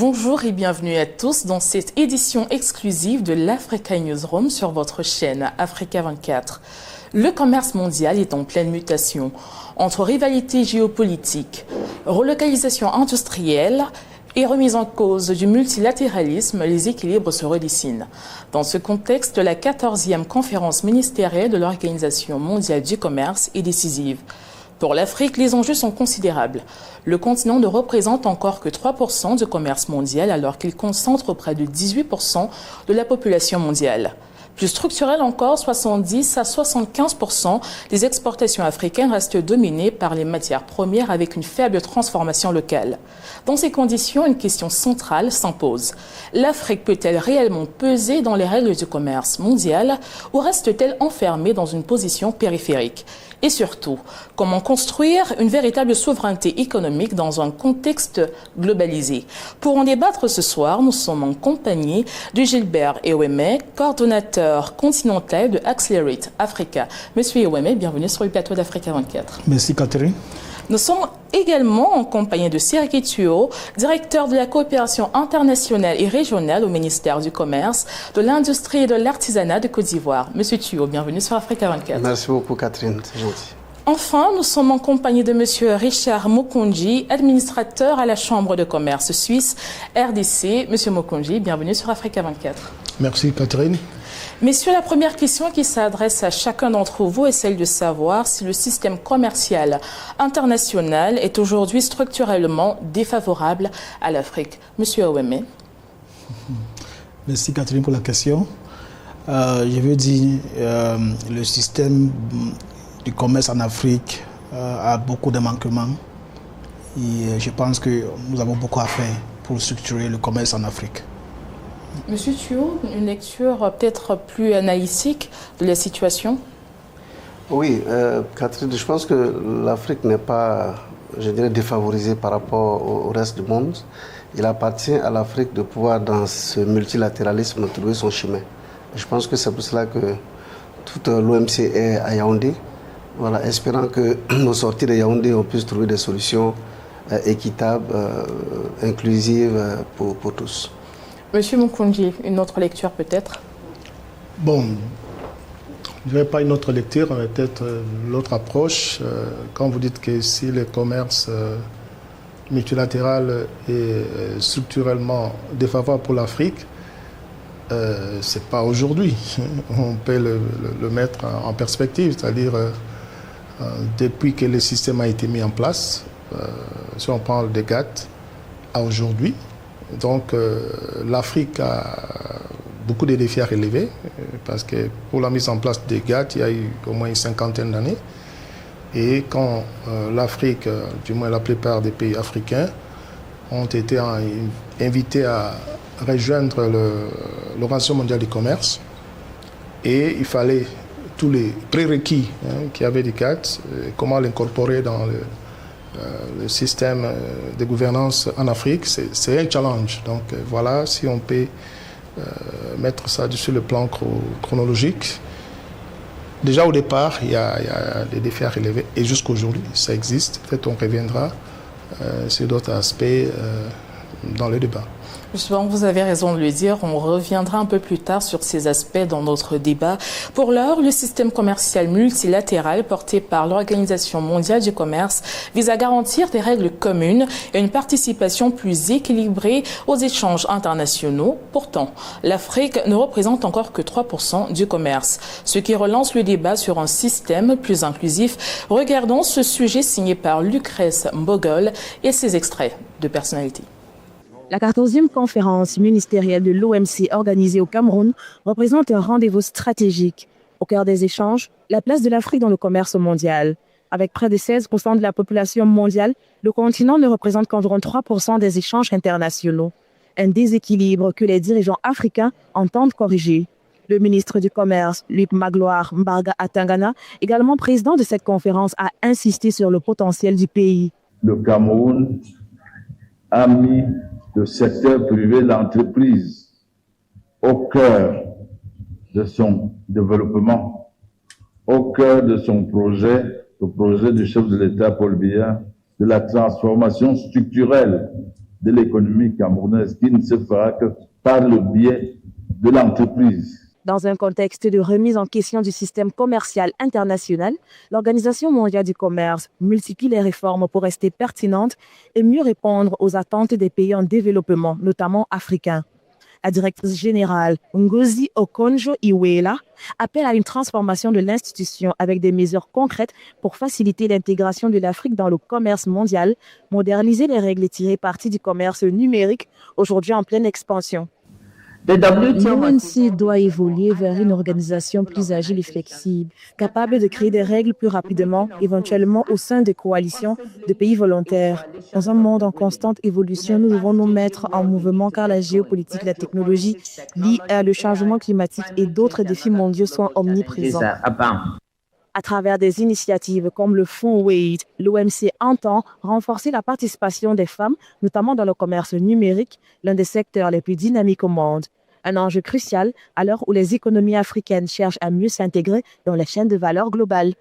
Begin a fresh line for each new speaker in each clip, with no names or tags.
Bonjour et bienvenue à tous dans cette édition exclusive de l'Africa Newsroom sur votre chaîne Africa 24. Le commerce mondial est en pleine mutation. Entre rivalité géopolitique, relocalisation industrielle et remise en cause du multilatéralisme, les équilibres se redessinent. Dans ce contexte, la 14e conférence ministérielle de l'Organisation mondiale du commerce est décisive. Pour l'Afrique, les enjeux sont considérables. Le continent ne représente encore que 3% du commerce mondial alors qu'il concentre près de 18% de la population mondiale. Plus structurel encore, 70 à 75% des exportations africaines restent dominées par les matières premières avec une faible transformation locale. Dans ces conditions, une question centrale s'impose. L'Afrique peut-elle réellement peser dans les règles du commerce mondial ou reste-t-elle enfermée dans une position périphérique ? Et surtout, comment construire une véritable souveraineté économique dans un contexte globalisé? Pour en débattre ce soir, nous sommes en compagnie de Gilbert Eweme, coordonnateur continental de Accelerate Africa. Monsieur Eweme, bienvenue sur le plateau d'Africa 24.
Merci Catherine.
Nous sommes également en compagnie de Serge Thuo, directeur de la coopération internationale et régionale au ministère du Commerce, de l'Industrie et de l'Artisanat de Côte d'Ivoire. Monsieur Thuo, bienvenue sur Africa 24.
Merci beaucoup Catherine, c'est gentil.
Enfin, nous sommes en compagnie de Monsieur Richard Mokonji, administrateur à la Chambre de commerce suisse RDC. Monsieur Mokonji, bienvenue sur Africa 24.
Merci Catherine.
Messieurs, la première question qui s'adresse à chacun d'entre vous est celle de savoir si le système commercial international est aujourd'hui structurellement défavorable à l'Afrique. Monsieur Eweme.
Merci Catherine pour la question. Je veux dire, le système du commerce en Afrique a beaucoup de manquements et je pense que nous avons beaucoup à faire pour structurer le commerce en Afrique.
Monsieur Thuo, une lecture peut-être plus analytique de la situation?
Oui, Catherine, je pense que l'Afrique n'est pas, je dirais, défavorisée par rapport au reste du monde. Il appartient à l'Afrique de pouvoir, dans ce multilatéralisme, trouver son chemin. Et je pense que c'est pour cela que toute l'OMC est à Yaoundé, voilà, espérant que nos sorties de Yaoundé, on puisse trouver des solutions équitables, inclusives pour tous.
Monsieur Mokonji, une autre lecture peut-être?
Bon, je n'avais pas une autre lecture, mais peut-être l'autre approche. Quand vous dites que si le commerce multilatéral est structurellement défavorable pour l'Afrique, ce n'est pas aujourd'hui. On peut le mettre en perspective, c'est-à-dire depuis que le système a été mis en place, si on parle des GATT à aujourd'hui. Donc l'Afrique a beaucoup de défis à relever parce que pour la mise en place des GATT, il y a eu au moins une cinquantaine d'années. Et quand l'Afrique, du moins la plupart des pays africains, ont été invités à rejoindre l'Organisation mondiale du commerce, et il fallait tous les prérequis qu'il y avait des GATT, comment l'incorporer dans le système de gouvernance en Afrique, c'est un challenge. Donc voilà, si on peut mettre ça sur le plan chronologique. Déjà au départ, il y a des défis à relever et jusqu'aujourd'hui, ça existe. Peut-être on reviendra sur d'autres aspects dans le débat.
Justement, vous avez raison de le dire, on reviendra un peu plus tard sur ces aspects dans notre débat. Pour l'heure, le système commercial multilatéral porté par l'Organisation mondiale du commerce vise à garantir des règles communes et une participation plus équilibrée aux échanges internationaux. Pourtant, l'Afrique ne représente encore que 3% du commerce, ce qui relance le débat sur un système plus inclusif. Regardons ce sujet signé par Lucrèce Mbogol et ses extraits de personnalité.
La 14e conférence ministérielle de l'OMC organisée au Cameroun représente un rendez-vous stratégique. Au cœur des échanges, la place de l'Afrique dans le commerce mondial. Avec près de 16% de la population mondiale, le continent ne représente qu'environ 3% des échanges internationaux. Un déséquilibre que les dirigeants africains entendent corriger. Le ministre du Commerce, Luc Magloire Mbarga Atangana, également président de cette conférence, a insisté sur le potentiel du pays.
Le Cameroun a mis le secteur privé, l'entreprise, au cœur de son développement, au cœur de son projet, le projet du chef de l'État Paul Biya, de la transformation structurelle de l'économie camerounaise qui ne se fera que par le biais de l'entreprise.
Dans un contexte de remise en question du système commercial international, l'Organisation mondiale du commerce multiplie les réformes pour rester pertinente et mieux répondre aux attentes des pays en développement, notamment africains. La directrice générale Ngozi Okonjo-Iweala appelle à une transformation de l'institution avec des mesures concrètes pour faciliter l'intégration de l'Afrique dans le commerce mondial, moderniser les règles et tirer parti du commerce numérique, aujourd'hui en pleine expansion. L'OMC doit évoluer vers une organisation plus agile et flexible, capable de créer des règles plus rapidement, éventuellement au sein des coalitions de pays volontaires. Dans un monde en constante évolution, nous devons nous mettre en mouvement car la géopolitique, la technologie liée le changement climatique et d'autres défis mondiaux sont omniprésents. À travers des initiatives comme le Fonds Wade, l'OMC entend renforcer la participation des femmes, notamment dans le commerce numérique, l'un des secteurs les plus dynamiques au monde. Un enjeu crucial à l'heure où les économies africaines cherchent à mieux s'intégrer dans les chaînes de valeur globales.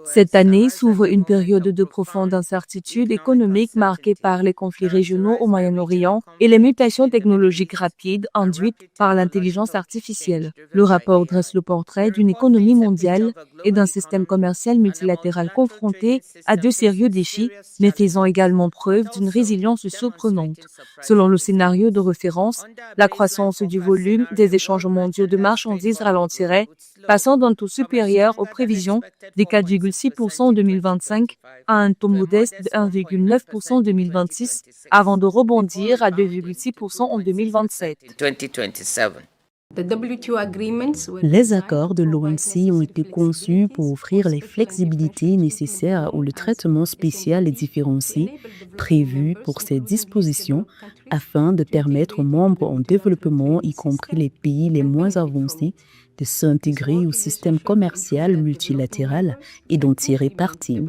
Cette année s'ouvre une période de profonde incertitude économique marquée par les conflits régionaux au Moyen-Orient et les mutations technologiques rapides induites par l'intelligence artificielle. Le rapport dresse le portrait d'une économie mondiale et d'un système commercial multilatéral confronté à de sérieux défis, mais faisant également preuve d'une résilience surprenante. Selon le scénario de référence, la croissance du volume des échanges mondiaux de marchandises ralentirait, passant d'un taux supérieur aux prévisions de 4,6% en 2025 à un taux modeste de 1,9% en 2026, avant de rebondir à 2,6% en 2027.
Les accords de l'OMC ont été conçus pour offrir les flexibilités nécessaires au traitement spécial et différencié prévu pour ces dispositions afin de permettre aux membres en développement, y compris les pays les moins avancés, de s'intégrer au système commercial multilatéral et d'en tirer parti.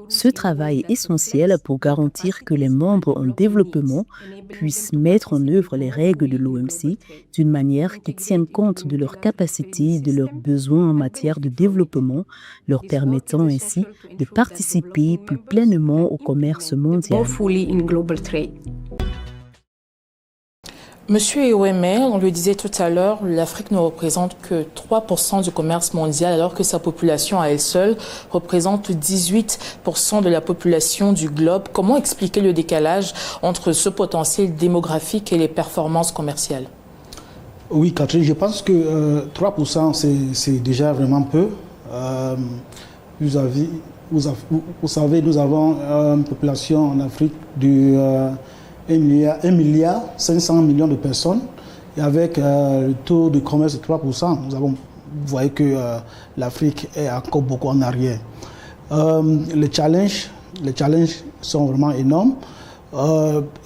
Ce travail est essentiel pour garantir que les membres en développement puissent mettre en œuvre les règles de l'OMC d'une manière qui tienne compte de leurs capacités et de leurs besoins en matière de développement, leur permettant ainsi de participer plus pleinement au commerce mondial.
Monsieur Eweme, on le disait tout à l'heure, l'Afrique ne représente que 3% du commerce mondial alors que sa population à elle seule représente 18% de la population du globe. Comment expliquer le décalage entre ce potentiel démographique et les performances commerciales?
Oui, Catherine, je pense que 3% c'est déjà vraiment peu. Vous savez, nous avons une population en Afrique de 1,5 milliard de personnes et avec le taux de commerce de 3%, vous voyez que l'Afrique est encore beaucoup en arrière. Les challenges sont vraiment énormes.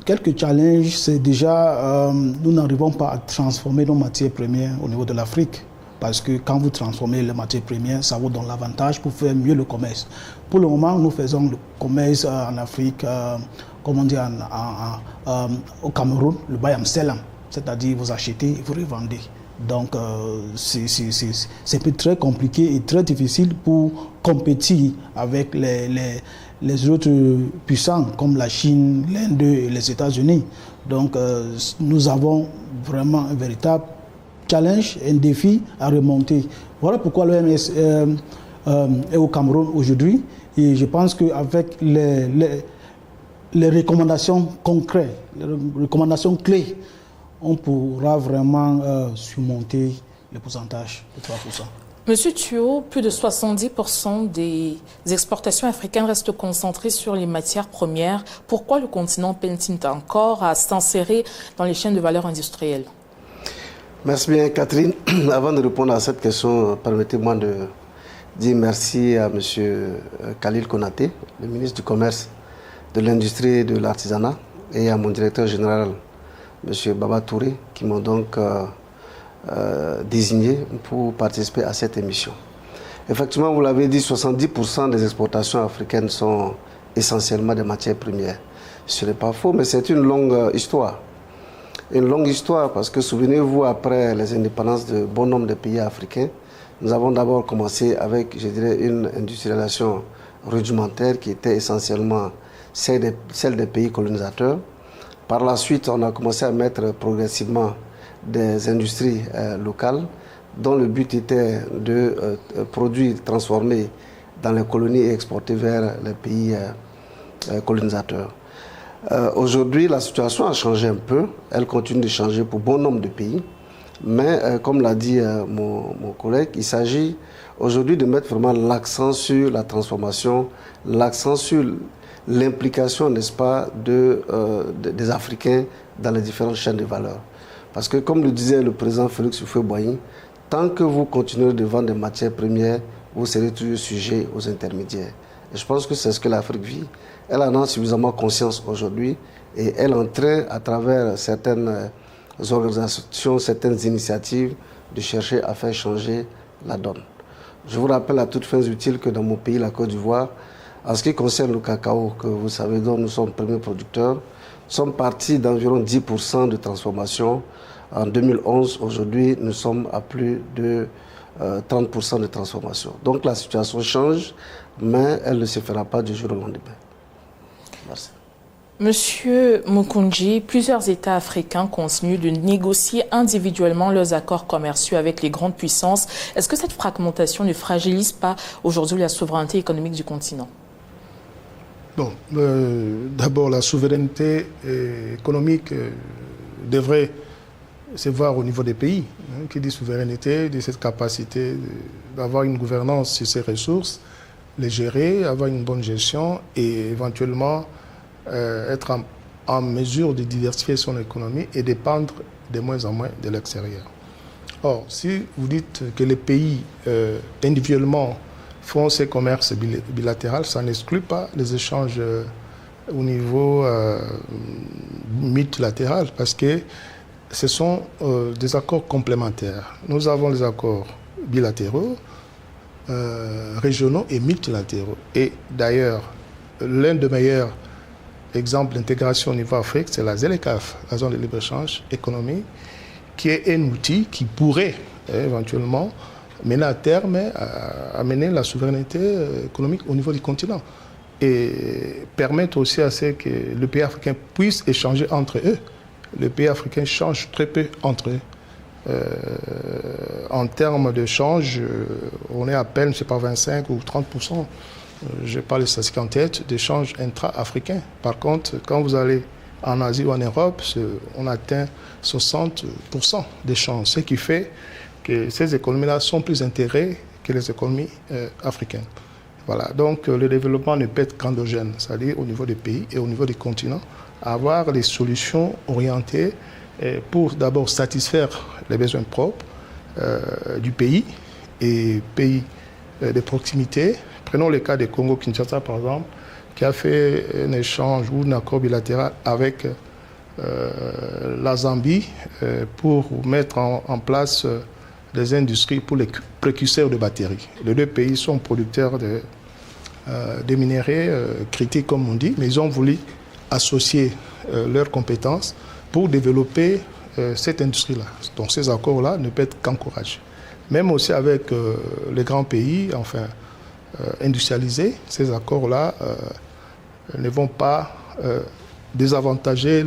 Quelques challenges, c'est déjà nous n'arrivons pas à transformer nos matières premières au niveau de l'Afrique. Parce que quand vous transformez les matières premières, ça vous donne l'avantage pour faire mieux le commerce. Pour le moment, nous faisons le commerce en Afrique, comme on dit au Cameroun, le buy and sell, c'est-à-dire vous achetez et vous revendez. Donc c'est très compliqué et très difficile pour compétir avec les autres puissants comme la Chine, l'Inde et les États-Unis. Donc nous avons vraiment un véritable challenge, un défi à remonter. Voilà pourquoi l'OMS est au Cameroun aujourd'hui. Et je pense qu'avec les recommandations concrètes, les recommandations clés, on pourra vraiment surmonter le pourcentage de 3%.
Monsieur Thuot, plus de 70% des exportations africaines restent concentrées sur les matières premières. Pourquoi le continent peine-t-il encore à s'insérer dans les chaînes de valeur industrielles?
Merci bien, Catherine. Avant de répondre à cette question, permettez-moi de dire merci à M. Khalil Konaté, le ministre du Commerce, de l'Industrie et de l'Artisanat, et à mon directeur général, M. Baba Touré, qui m'ont donc désigné pour participer à cette émission. Effectivement, vous l'avez dit, 70% des exportations africaines sont essentiellement des matières premières. Ce n'est pas faux, mais c'est une longue histoire. Une longue histoire parce que souvenez-vous, après les indépendances de bon nombre de pays africains, nous avons d'abord commencé avec, je dirais, une industrialisation rudimentaire qui était essentiellement celle des pays colonisateurs. Par la suite, on a commencé à mettre progressivement des industries locales dont le but était de produire, transformer dans les colonies et exporter vers les pays colonisateurs. Aujourd'hui, la situation a changé un peu. Elle continue de changer pour bon nombre de pays. Mais comme l'a dit mon collègue, il s'agit aujourd'hui de mettre vraiment l'accent sur la transformation, l'accent sur l'implication, n'est-ce pas, des Africains dans les différentes chaînes de valeur. Parce que, comme le disait le président Félix Houphouët-Boigny, tant que vous continuerez de vendre des matières premières, vous serez toujours sujet aux intermédiaires. Et je pense que c'est ce que l'Afrique vit. Elle en a suffisamment conscience aujourd'hui et elle est en train, à travers certaines organisations, certaines initiatives, de chercher à faire changer la donne. Je vous rappelle à toutes fins utiles que dans mon pays, la Côte d'Ivoire, en ce qui concerne le cacao, que vous savez dont nous sommes premiers producteurs, nous sommes partis d'environ 10% de transformation. En 2011, aujourd'hui, nous sommes à plus de 30% de transformation. Donc la situation change, mais elle ne se fera pas du jour au lendemain. Merci.
Monsieur Mukundji, plusieurs États africains continuent de négocier individuellement leurs accords commerciaux avec les grandes puissances. Est-ce que cette fragmentation ne fragilise pas aujourd'hui la souveraineté économique du continent?
Bon, d'abord, la souveraineté économique devrait se voir au niveau des pays. Qui dit souveraineté, dit cette capacité d'avoir une gouvernance sur ses ressources, les gérer, avoir une bonne gestion et éventuellement être en mesure de diversifier son économie et dépendre de moins en moins de l'extérieur. Or, si vous dites que les pays individuellement font ces commerces bilatéraux, ça n'exclut pas les échanges au niveau multilatéral parce que ce sont des accords complémentaires. Nous avons les accords bilatéraux, régionaux et multilatéraux. Et d'ailleurs, l'un des meilleurs exemples d'intégration au niveau Afrique, c'est la ZLECAf, la zone de libre-échange économique, qui est un outil qui pourrait éventuellement mener à terme à amener la souveraineté économique au niveau du continent et permettre aussi à ce que les pays africains puissent échanger entre eux. Les pays africains changent très peu entre eux. En termes d'échange, on est à peine, je ne sais pas, 25 ou 30%. Je parle de statistiques en tête, d'échanges intra-africains. Par contre, quand vous allez en Asie ou en Europe, on atteint 60% d'échanges, ce qui fait que ces économies-là sont plus intégrées que les économies africaines. Voilà. Donc le développement ne peut être qu'endogène, c'est-à-dire au niveau des pays et au niveau des continents, avoir des solutions orientées pour d'abord satisfaire les besoins propres du pays et pays de proximité. Prenons le cas du Congo-Kinshasa, par exemple, qui a fait un échange ou un accord bilatéral avec la Zambie pour mettre en place des industries pour les précurseurs de batteries. Les deux pays sont producteurs de minéraux critiques, comme on dit, mais ils ont voulu associer leurs compétences pour développer cette industrie-là. Donc ces accords-là ne peuvent être qu'encouragés. Même aussi avec les grands pays, enfin, industrialisés, ces accords-là ne vont pas désavantager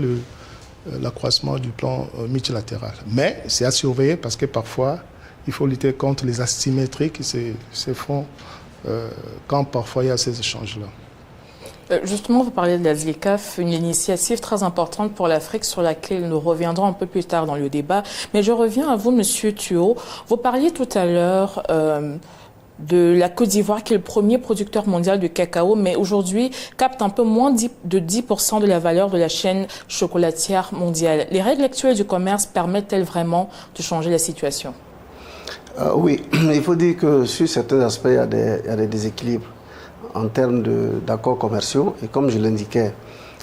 l'accroissement du plan multilatéral. Mais c'est à surveiller parce que parfois, il faut lutter contre les asymétries qui se font quand parfois il y a ces échanges-là.
Justement, vous parlez de la ZLECAf, une initiative très importante pour l'Afrique sur laquelle nous reviendrons un peu plus tard dans le débat. Mais je reviens à vous, Monsieur Thuot. Vous parliez tout à l'heure de la Côte d'Ivoire, qui est le premier producteur mondial de cacao, mais aujourd'hui capte un peu moins de 10% de la valeur de la chaîne chocolatière mondiale. Les règles actuelles du commerce permettent-elles vraiment de changer la situation?
Oui, il faut dire que sur certains aspects, il y a des déséquilibres en termes d'accords commerciaux. Et comme je l'indiquais,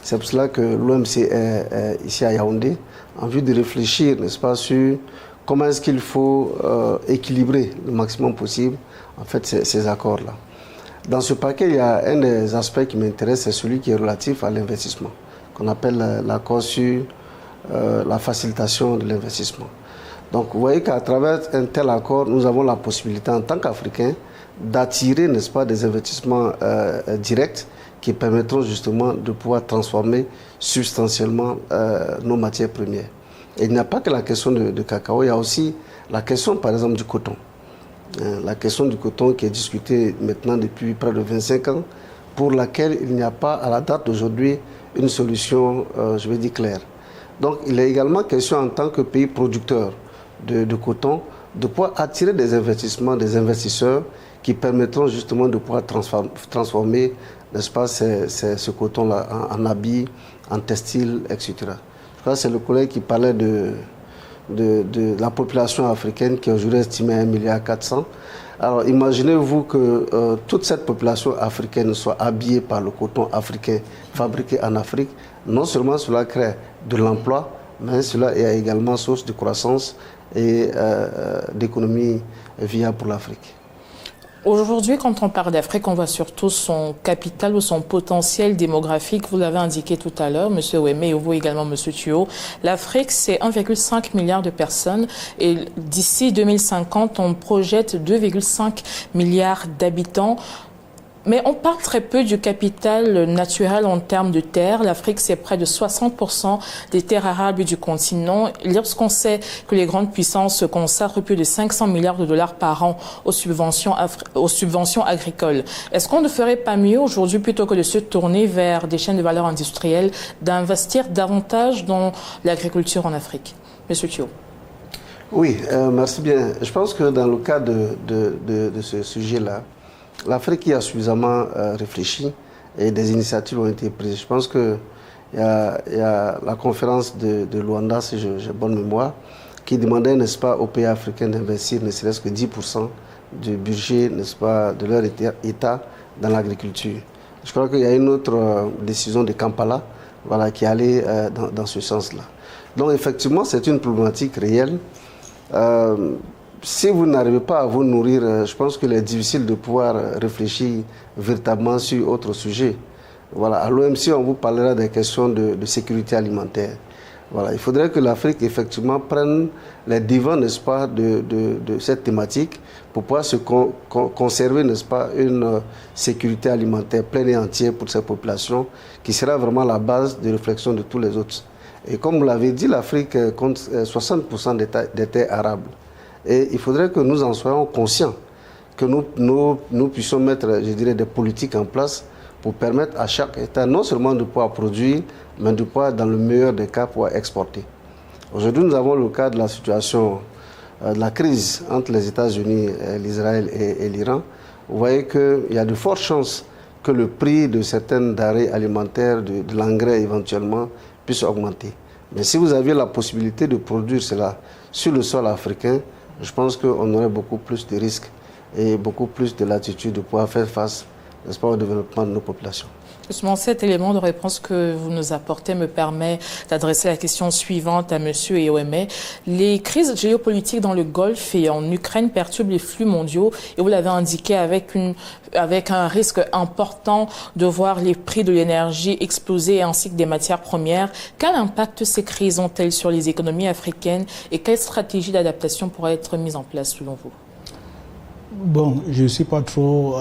c'est pour cela que l'OMC est ici à Yaoundé, en vue de réfléchir, n'est-ce pas, sur comment est-ce qu'il faut équilibrer le maximum possible en fait ces accords-là. Dans ce paquet, il y a un des aspects qui m'intéresse, c'est celui qui est relatif à l'investissement, qu'on appelle l'accord sur la facilitation de l'investissement. Donc vous voyez qu'à travers un tel accord, nous avons la possibilité en tant qu'Africains d'attirer, n'est-ce pas, des investissements directs qui permettront justement de pouvoir transformer substantiellement nos matières premières. Et il n'y a pas que la question de cacao, il y a aussi la question par exemple du coton. La question du coton qui est discutée maintenant depuis près de 25 ans, pour laquelle il n'y a pas à la date d'aujourd'hui une solution, je vais dire, claire. Donc il est également question en tant que pays producteur de coton de pouvoir attirer des investissements, des investisseurs qui permettront justement de pouvoir transformer, n'est-ce pas, ce coton-là en habits, en textiles, etc. Je crois que c'est le collègue qui parlait de la population africaine qui est aujourd'hui estimée à 1,4 milliard. Alors imaginez-vous que toute cette population africaine soit habillée par le coton africain fabriqué en Afrique. Non seulement cela crée de l'emploi, mais cela est également source de croissance et d'économie viable pour l'Afrique.
Aujourd'hui, quand on parle d'Afrique, on voit surtout son capital ou son potentiel démographique. Vous l'avez indiqué tout à l'heure, M. Ouémé, et vous également, M. Thuo. L'Afrique, c'est 1,5 milliard de personnes et d'ici 2050, on projette 2,5 milliards d'habitants. Mais on parle très peu du capital naturel en termes de terres. L'Afrique, c'est près de 60% des terres arables du continent. Lorsqu'on sait que les grandes puissances consacrent plus de 500 milliards de dollars par an aux subventions agricoles, est-ce qu'on ne ferait pas mieux aujourd'hui, plutôt que de se tourner vers des chaînes de valeur industrielles, d'investir davantage dans l'agriculture en Afrique? Monsieur Thuo.
Oui, merci bien. Je pense que dans le cas de ce sujet-là, l'Afrique y a suffisamment réfléchi et des initiatives ont été prises. Je pense qu'il y a la conférence de Luanda, si j'ai bonne mémoire, qui demandait, n'est-ce pas, aux pays africains d'investir ne serait-ce que 10% du budget, n'est-ce pas, de leur État dans l'agriculture. Je crois qu'il y a une autre décision de Kampala, voilà, qui allait dans ce sens-là. Donc effectivement, c'est une problématique réelle. Si vous n'arrivez pas à vous nourrir, je pense qu'il est difficile de pouvoir réfléchir véritablement sur autre sujet. Voilà, à l'OMC, on vous parlera des questions de sécurité alimentaire. Voilà, il faudrait que l'Afrique, effectivement, prenne les devants, n'est-ce pas, de cette thématique pour pouvoir se conserver, n'est-ce pas, une sécurité alimentaire pleine et entière pour ces populations, qui sera vraiment la base de réflexion de tous les autres. Et comme vous l'avez dit, l'Afrique compte 60% des terres arables. Et il faudrait que nous en soyons conscients, que nous puissions mettre, je dirais, des politiques en place pour permettre à chaque État non seulement de pouvoir produire, mais de pouvoir, dans le meilleur des cas, pouvoir exporter. Aujourd'hui, nous avons le cas de la situation, de la crise entre les États-Unis, l'Israël et l'Iran. Vous voyez qu'il y a de fortes chances que le prix de certaines denrées alimentaires, de l'engrais éventuellement, puisse augmenter. Mais si vous aviez la possibilité de produire cela sur le sol africain, je pense qu'on aurait beaucoup plus de risques et beaucoup plus de latitude de pouvoir faire face, n'est-ce pas, au développement de nos populations.
Justement, cet élément de réponse que vous nous apportez me permet d'adresser la question suivante à M. Ouémé. Les crises géopolitiques dans le Golfe et en Ukraine perturbent les flux mondiaux et vous l'avez indiqué avec un risque important de voir les prix de l'énergie exploser ainsi que des matières premières. Quel impact ces crises ont-elles sur les économies africaines et quelle stratégie d'adaptation pourrait être mise en place selon vous?
Bon, je ne suis pas trop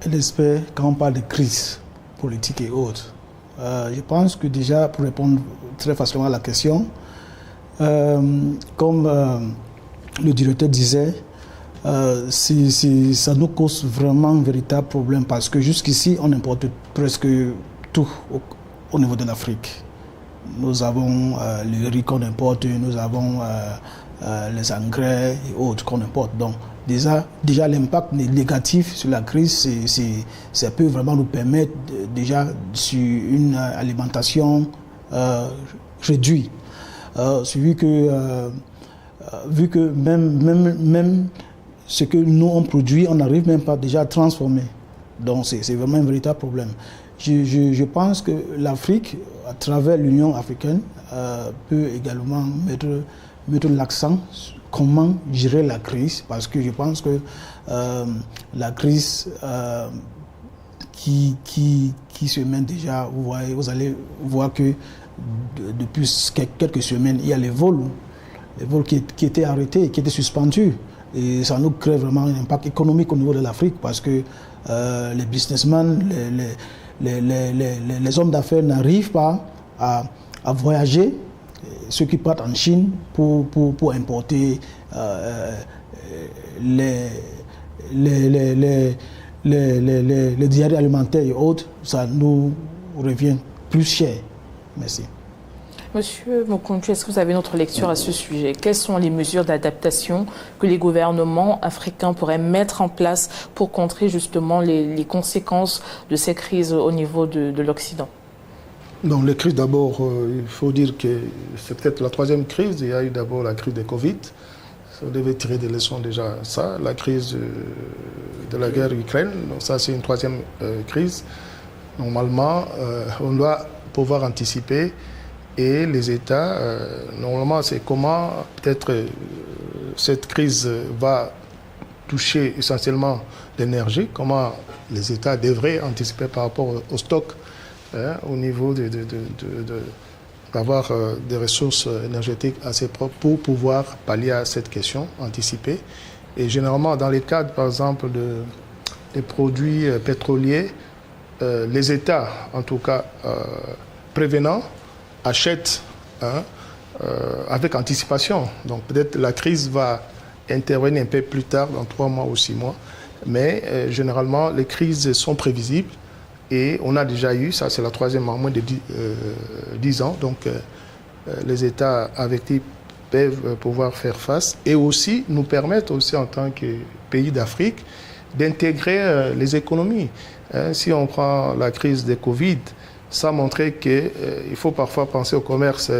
expert quand on parle de crise politique et autres. Je pense que déjà, pour répondre très facilement à la question, comme le directeur disait, ça nous cause vraiment un véritable problème parce que jusqu'ici, on importe presque tout au niveau de l'Afrique. Nous avons le riz qu'on importe, nous avons les engrais et autres qu'on importe. Donc, déjà l'impact négatif sur la crise, ça peut vraiment nous permettre déjà sur une alimentation réduite. Vu que même ce que nous on produit, on n'arrive même pas déjà à transformer. Donc c'est vraiment un véritable problème. Je pense que l'Afrique, à travers l'Union africaine, peut également mettre l'accent sur comment gérer la crise, parce que je pense que la crise qui se mène déjà, vous allez voir que depuis quelques semaines, il y a les vols qui étaient arrêtés, qui étaient suspendus. Et ça nous crée vraiment un impact économique au niveau de l'Afrique, parce que les businessmen, les hommes d'affaires n'arrivent pas à voyager, ceux qui partent en Chine pour importer les diarrhées alimentaires et autres, ça nous revient plus cher. Merci.
Monsieur Mokontu, est-ce que vous avez une autre lecture à ce sujet? Quelles sont les mesures d'adaptation que les gouvernements africains pourraient mettre en place pour contrer justement les conséquences de ces crises au niveau de l'Occident?
Donc les crises, d'abord, il faut dire que c'est peut-être la troisième crise. Il y a eu d'abord la crise de Covid. On devait tirer des leçons déjà à ça. La crise de la guerre Ukraine, donc ça c'est une troisième crise. Normalement, on doit pouvoir anticiper. Et les États, normalement, c'est comment peut-être cette crise va toucher essentiellement l'énergie, comment les États devraient anticiper par rapport au stock, au niveau d'avoir des ressources énergétiques assez propres pour pouvoir pallier à cette question, anticiper. Et généralement, dans les cadres, par exemple, des produits pétroliers, les États, en tout cas prévenants, achètent avec anticipation. Donc peut-être la crise va intervenir un peu plus tard, dans 3 mois ou 6 mois. Mais généralement, les crises sont prévisibles. Et on a déjà eu, ça c'est la troisième en moins de 10 ans. Donc les États avertis peuvent pouvoir faire face. Et aussi nous permettre aussi en tant que pays d'Afrique d'intégrer les économies. Si on prend la crise de Covid, ça a montré qu'il faut parfois penser au commerce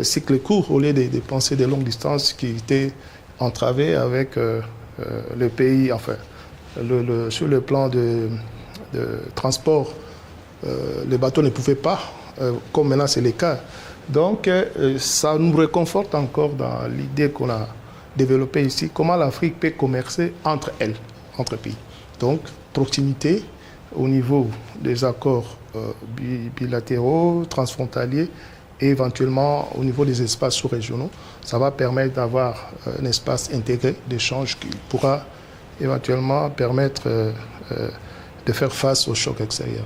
cycle court au lieu de penser des longues distances qui étaient entravées avec le pays. Enfin, sur le plan de transport, les bateaux ne pouvaient pas, comme maintenant c'est le cas. Donc, ça nous réconforte encore dans l'idée qu'on a développée ici, comment l'Afrique peut commercer entre elles, entre pays. Donc, proximité au niveau des accords bilatéraux, transfrontaliers et éventuellement au niveau des espaces sous-régionaux. Ça va permettre d'avoir un espace intégré d'échange qui pourra éventuellement permettre de faire face au choc extérieur.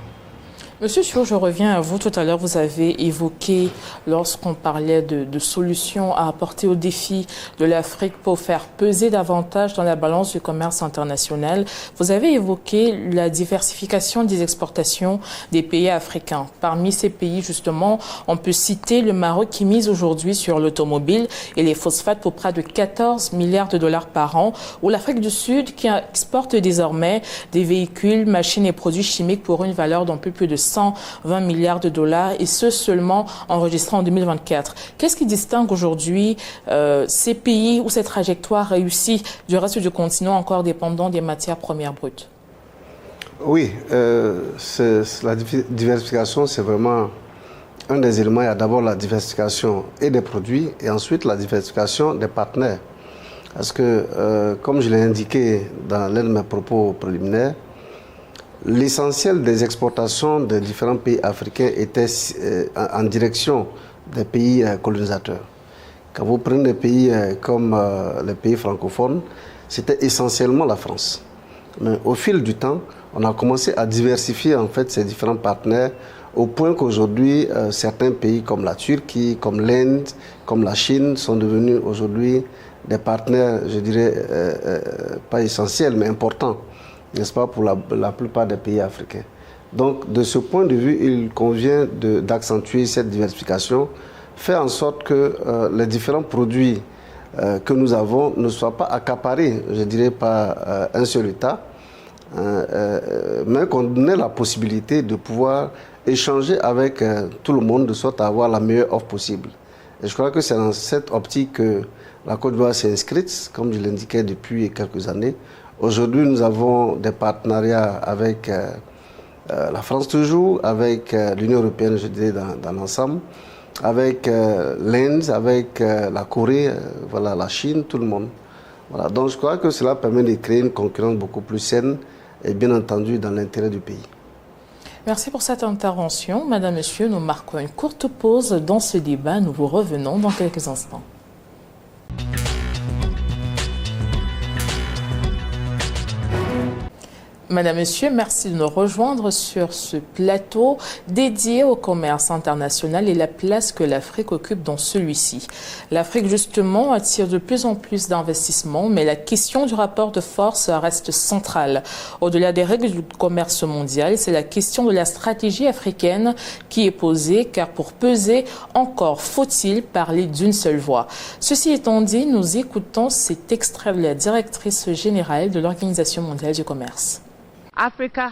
Monsieur Chio, je reviens à vous. Tout à l'heure, vous avez évoqué, lorsqu'on parlait de solutions à apporter aux défis de l'Afrique pour faire peser davantage dans la balance du commerce international, vous avez évoqué la diversification des exportations des pays africains. Parmi ces pays, justement, on peut citer le Maroc qui mise aujourd'hui sur l'automobile et les phosphates pour près de 14 milliards de dollars par an, ou l'Afrique du Sud qui exporte désormais des véhicules, machines et produits chimiques pour une valeur d'un peu plus de 120 milliards de dollars, et ce seulement enregistré en 2024. Qu'est-ce qui distingue aujourd'hui ces pays ou ces trajectoires réussies du reste du continent encore dépendant des matières premières brutes?
Oui, la diversification, c'est vraiment un des éléments. Il y a d'abord la diversification et des produits et ensuite la diversification des partenaires. Parce que, comme je l'ai indiqué dans l'un de mes propos préliminaires, l'essentiel des exportations des différents pays africains était en direction des pays colonisateurs. Quand vous prenez des pays comme les pays francophones, c'était essentiellement la France. Mais au fil du temps, on a commencé à diversifier en fait ces différents partenaires au point qu'aujourd'hui, certains pays comme la Turquie, comme l'Inde, comme la Chine sont devenus aujourd'hui des partenaires, je dirais, pas essentiels, mais importants, n'est-ce pas, pour la plupart des pays africains. Donc, de ce point de vue, il convient d'accentuer cette diversification, faire en sorte que les différents produits que nous avons ne soient pas accaparés, je dirais, par un seul État, mais qu'on ait la possibilité de pouvoir échanger avec tout le monde de sorte à avoir la meilleure offre possible. Et je crois que c'est dans cette optique que la Côte d'Ivoire s'est inscrite, comme je l'indiquais depuis quelques années. Aujourd'hui, nous avons des partenariats avec la France toujours, avec l'Union européenne, je dirais, dans l'ensemble, avec l'Inde, avec la Corée, voilà, la Chine, tout le monde. Voilà. Donc je crois que cela permet de créer une concurrence beaucoup plus saine et bien entendu dans l'intérêt du pays.
Merci pour cette intervention. Madame, Monsieur, nous marquons une courte pause dans ce débat. Nous vous revenons dans quelques instants. Madame, Monsieur, merci de nous rejoindre sur ce plateau dédié au commerce international et la place que l'Afrique occupe dans celui-ci. L'Afrique, justement, attire de plus en plus d'investissements, mais la question du rapport de force reste centrale. Au-delà des règles du commerce mondial, c'est la question de la stratégie africaine qui est posée, car pour peser, encore faut-il parler d'une seule voix. Ceci étant dit, nous écoutons cet extrait de la directrice générale de l'Organisation mondiale du commerce.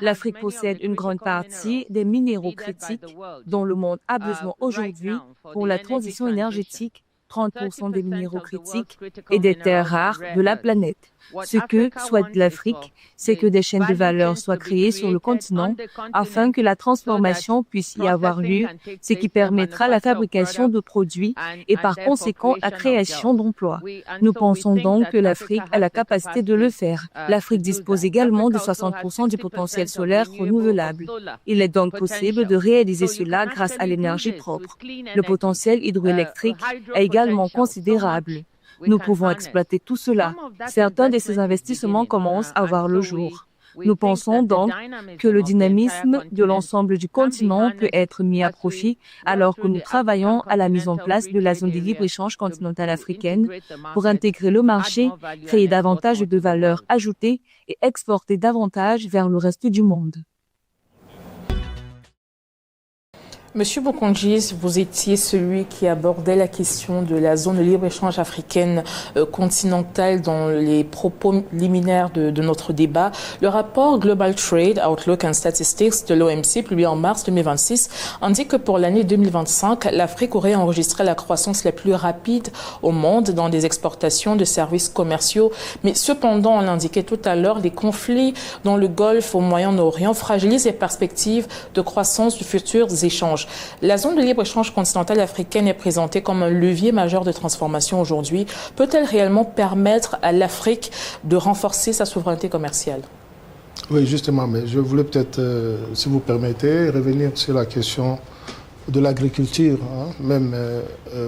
L'Afrique possède une grande partie des minéraux critiques dont le monde a besoin aujourd'hui pour la transition énergétique, 30% des minéraux critiques et des terres rares de la planète. Ce que souhaite l'Afrique, c'est que des chaînes de valeur soient créées sur le continent afin que la transformation puisse y avoir lieu, ce qui permettra la fabrication de produits et par conséquent la création d'emplois. Nous pensons donc que l'Afrique a la capacité de le faire. L'Afrique dispose également de 60% du potentiel solaire renouvelable. Il est donc possible de réaliser cela grâce à l'énergie propre. Le potentiel hydroélectrique est également considérable. Nous pouvons exploiter tout cela. Certains de ces investissements commencent à voir le jour. Nous pensons donc que le dynamisme de l'ensemble du continent peut être mis à profit alors que nous travaillons à la mise en place de la zone de libre-échange continentale africaine pour intégrer le marché, créer davantage de valeur ajoutée et exporter davantage vers le reste du monde.
Monsieur Bokondji, vous étiez celui qui abordait la question de la zone de libre-échange africaine continentale dans les propos liminaires de notre débat. Le rapport Global Trade Outlook and Statistics de l'OMC, publié en mars 2026, indique que pour l'année 2025, l'Afrique aurait enregistré la croissance la plus rapide au monde dans des exportations de services commerciaux. Mais cependant, on l'indiquait tout à l'heure, les conflits dans le Golfe, au Moyen-Orient fragilisent les perspectives de croissance de futurs échanges. La zone de libre-échange continentale africaine est présentée comme un levier majeur de transformation aujourd'hui. Peut-elle réellement permettre à l'Afrique de renforcer sa souveraineté commerciale?
Oui, justement, mais je voulais peut-être, si vous permettez, revenir sur la question de l'agriculture, même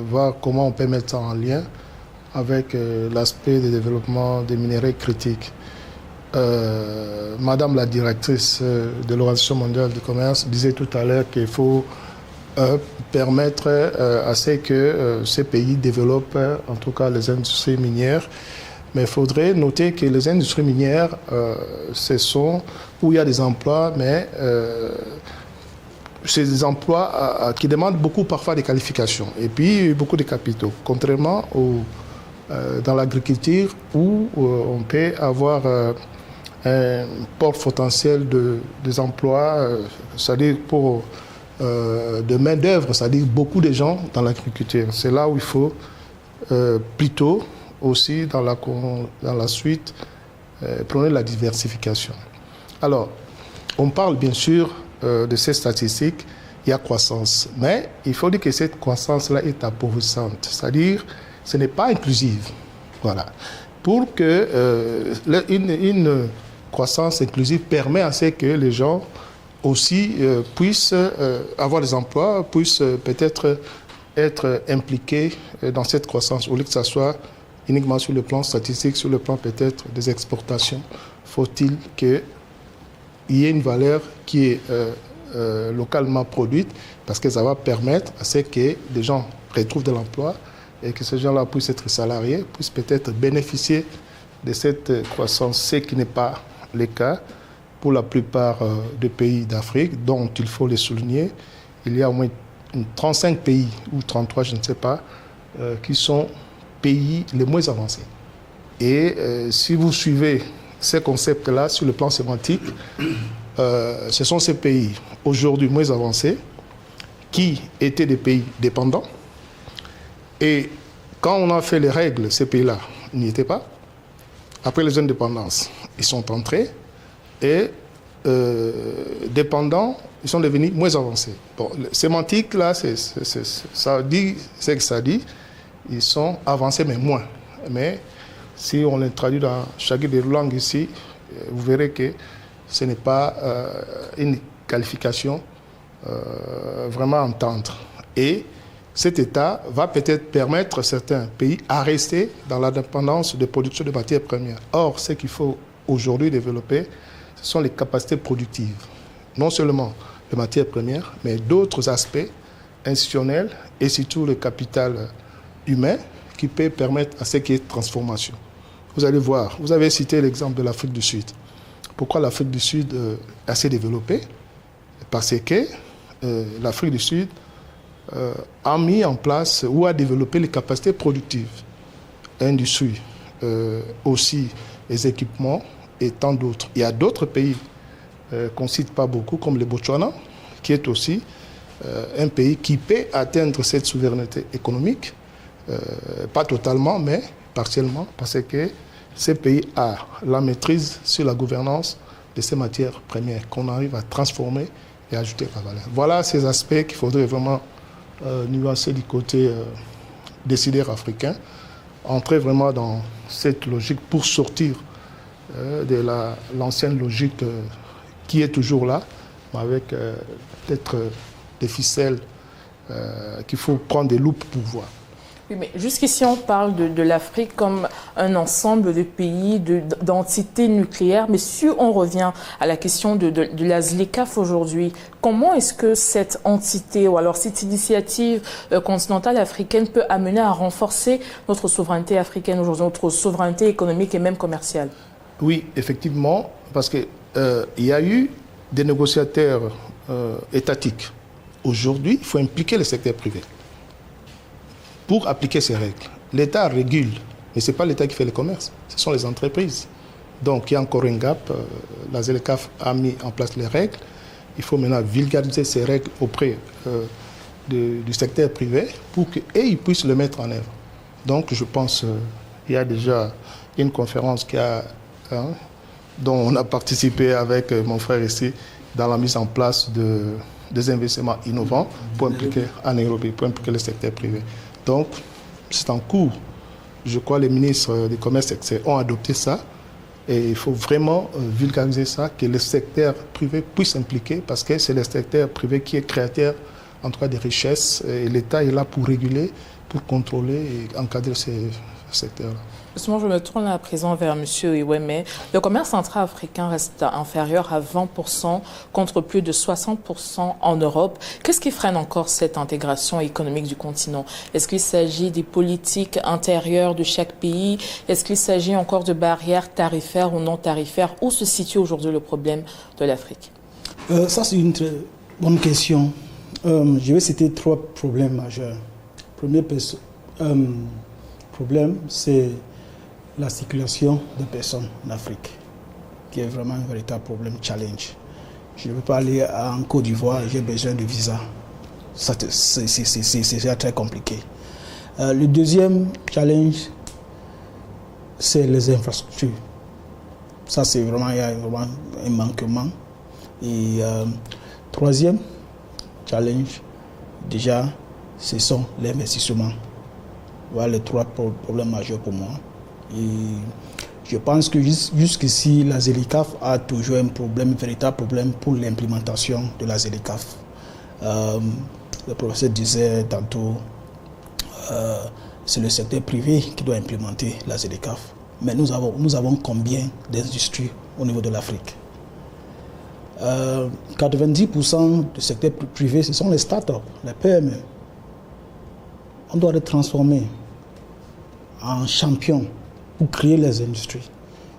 voir comment on peut mettre ça en lien avec l'aspect du développement des minéraux critiques. Madame la directrice de l'Organisation mondiale du commerce disait tout à l'heure qu'il faut permettre à ce que ces pays développent en tout cas les industries minières. Mais il faudrait noter que les industries minières, ce sont où il y a des emplois, mais c'est des emplois qui demandent beaucoup parfois des qualifications et puis beaucoup de capitaux, contrairement dans l'agriculture où on peut avoir un port potentiel des emplois, c'est-à-dire pour de main-d'œuvre, c'est-à-dire beaucoup de gens dans l'agriculture. C'est là où il faut plutôt aussi dans la suite prôner la diversification. Alors, on parle bien sûr de ces statistiques, il y a croissance, mais il faut dire que cette croissance-là est appauvrissante, c'est-à-dire ce n'est pas inclusive. Voilà. Pour que une croissance inclusive permet à ce que les gens aussi puissent avoir des emplois, puissent peut-être être impliqués dans cette croissance, au lieu que ça soit uniquement sur le plan statistique, sur le plan peut-être des exportations. Faut-il qu'il y ait une valeur qui est localement produite, parce que ça va permettre à ce que les gens retrouvent de l'emploi et que ces gens-là puissent être salariés, puissent peut-être bénéficier de cette croissance, ce qui n'est pas le cas pour la plupart des pays d'Afrique, dont il faut les souligner. Il y a au moins 35 pays, ou 33, je ne sais pas, qui sont pays les moins avancés. Et si vous suivez ces concepts-là sur le plan sémantique, ce sont ces pays aujourd'hui moins avancés qui étaient des pays dépendants. Et quand on a fait les règles, ces pays-là n'y étaient pas. Après les indépendances, ils sont entrés et dépendants, ils sont devenus moins avancés. Bon, sémantique, là, ça dit ce que ça dit. Ils sont avancés, mais moins. Mais si on les traduit dans chacune des langues ici, vous verrez que ce n'est pas une qualification vraiment à entendre. Et cet état va peut-être permettre à certains pays à rester dans la dépendance de production de matières premières. Or, ce qu'il faut aujourd'hui développer, ce sont les capacités productives. Non seulement les matières premières, mais d'autres aspects institutionnels et surtout le capital humain qui peut permettre à ce qu'il y ait transformation. Vous allez voir, vous avez cité l'exemple de l'Afrique du Sud. Pourquoi l'Afrique du Sud est assez développée? Parce que l'Afrique du Sud a mis en place ou a développé les capacités productives, l'industrie, aussi les équipements et tant d'autres. Il y a d'autres pays qu'on ne cite pas beaucoup, comme le Botswana, qui est aussi un pays qui peut atteindre cette souveraineté économique, pas totalement, mais partiellement, parce que ce pays a la maîtrise sur la gouvernance de ces matières premières qu'on arrive à transformer et ajouter la valeur. Voilà ces aspects qu'il faudrait vraiment nuancer du côté décideur africain, entrer vraiment dans cette logique pour sortir de l'ancienne logique qui est toujours là, mais avec peut-être des ficelles qu'il faut prendre des loupes pour voir.
Oui, mais jusqu'ici, on parle de l'Afrique comme un ensemble de pays, d'entités nucléaires. Mais si on revient à la question de la ZLECAf aujourd'hui, comment est-ce que cette entité ou alors cette initiative continentale africaine peut amener à renforcer notre souveraineté africaine aujourd'hui, notre souveraineté économique et même commerciale?
Oui, effectivement, parce qu'il y a eu des négociateurs étatiques. Aujourd'hui, il faut impliquer le secteur privé pour appliquer ces règles. L'État régule, mais ce n'est pas l'État qui fait le commerce, ce sont les entreprises. Donc il y a encore un gap. La ZLECAf a mis en place les règles. Il faut maintenant vulgariser ces règles auprès du secteur privé pour qu'ils puissent le mettre en œuvre. Donc je pense qu'il y a déjà une conférence dont on a participé avec mon frère ici dans la mise en place des investissements innovants pour impliquer en Nairobi, pour impliquer le secteur privé. Donc, c'est en cours. Je crois que les ministres du Commerce ont adopté ça. Et il faut vraiment vulgariser ça, que le secteur privé puisse s'impliquer, parce que c'est le secteur privé qui est créateur, en tout cas, des richesses. Et l'État est là pour réguler, pour contrôler et encadrer ces secteurs-là.
Justement, je me tourne à présent vers M. Iweme. Le commerce intra-africain reste inférieur à 20% contre plus de 60% en Europe. Qu'est-ce qui freine encore cette intégration économique du continent? Est-ce qu'il s'agit des politiques intérieures de chaque pays? Est-ce qu'il s'agit encore de barrières tarifaires ou non tarifaires? Où se situe aujourd'hui le problème de l'Afrique?
Ça, c'est une très bonne question. Je vais citer 3 problèmes majeurs. Le premier problème, c'est la circulation des personnes en Afrique, qui est vraiment un véritable problème, challenge. Je ne veux pas aller en Côte d'Ivoire, j'ai besoin de visa. C'est très compliqué. Le deuxième challenge, c'est les infrastructures. Ça, c'est vraiment, il y a vraiment un manquement. Et troisième challenge, déjà, ce sont les investissements. Voilà les 3 problèmes majeurs pour moi. Et je pense que jusqu'ici, la ZLECAf a toujours un véritable problème pour l'implémentation de la ZLECAf. Le professeur disait tantôt, c'est le secteur privé qui doit implémenter la ZLECAf. Mais nous avons combien d'industries au niveau de l'Afrique? 90% du secteur privé, ce sont les start-up, les PME. On doit les transformer en champions pour créer les industries.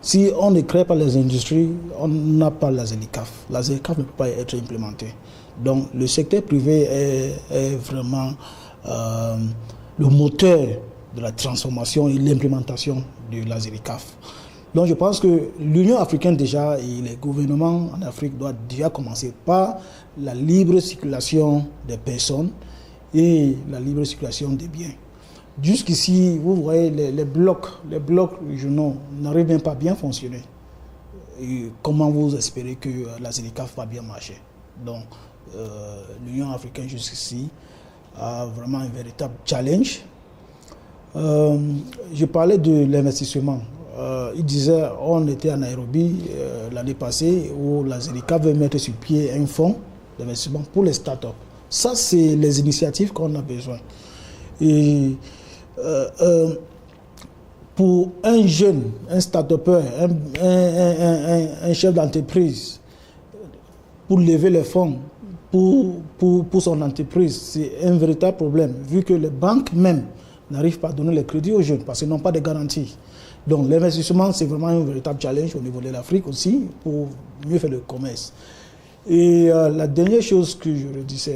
Si on ne crée pas les industries, on n'a pas la ZLECAf. La ZLECAf ne peut pas être implémentée. Donc le secteur privé est vraiment le moteur de la transformation et l'implémentation de la ZLECAf. Donc je pense que l'Union africaine déjà et les gouvernements en Afrique doivent déjà commencer par la libre circulation des personnes et la libre circulation des biens. Jusqu'ici, vous voyez, les blocs régionaux n'arrivent même pas à bien fonctionner. Et comment vous espérez que la ZLECAf va bien marcher? Donc, l'Union africaine jusqu'ici a vraiment un véritable challenge. Je parlais de l'investissement. Il disait, on était à Nairobi l'année passée où la ZLECAf veut mettre sur pied un fonds d'investissement pour les startups. Ça, c'est les initiatives qu'on a besoin. Et pour un jeune, un start-upper, un chef d'entreprise, pour lever les fonds pour son entreprise, c'est un véritable problème, vu que les banques même n'arrivent pas à donner les crédits aux jeunes parce qu'ils n'ont pas de garantie. Donc l'investissement, c'est vraiment un véritable challenge au niveau de l'Afrique aussi, pour mieux faire le commerce. Et la dernière chose que je redis,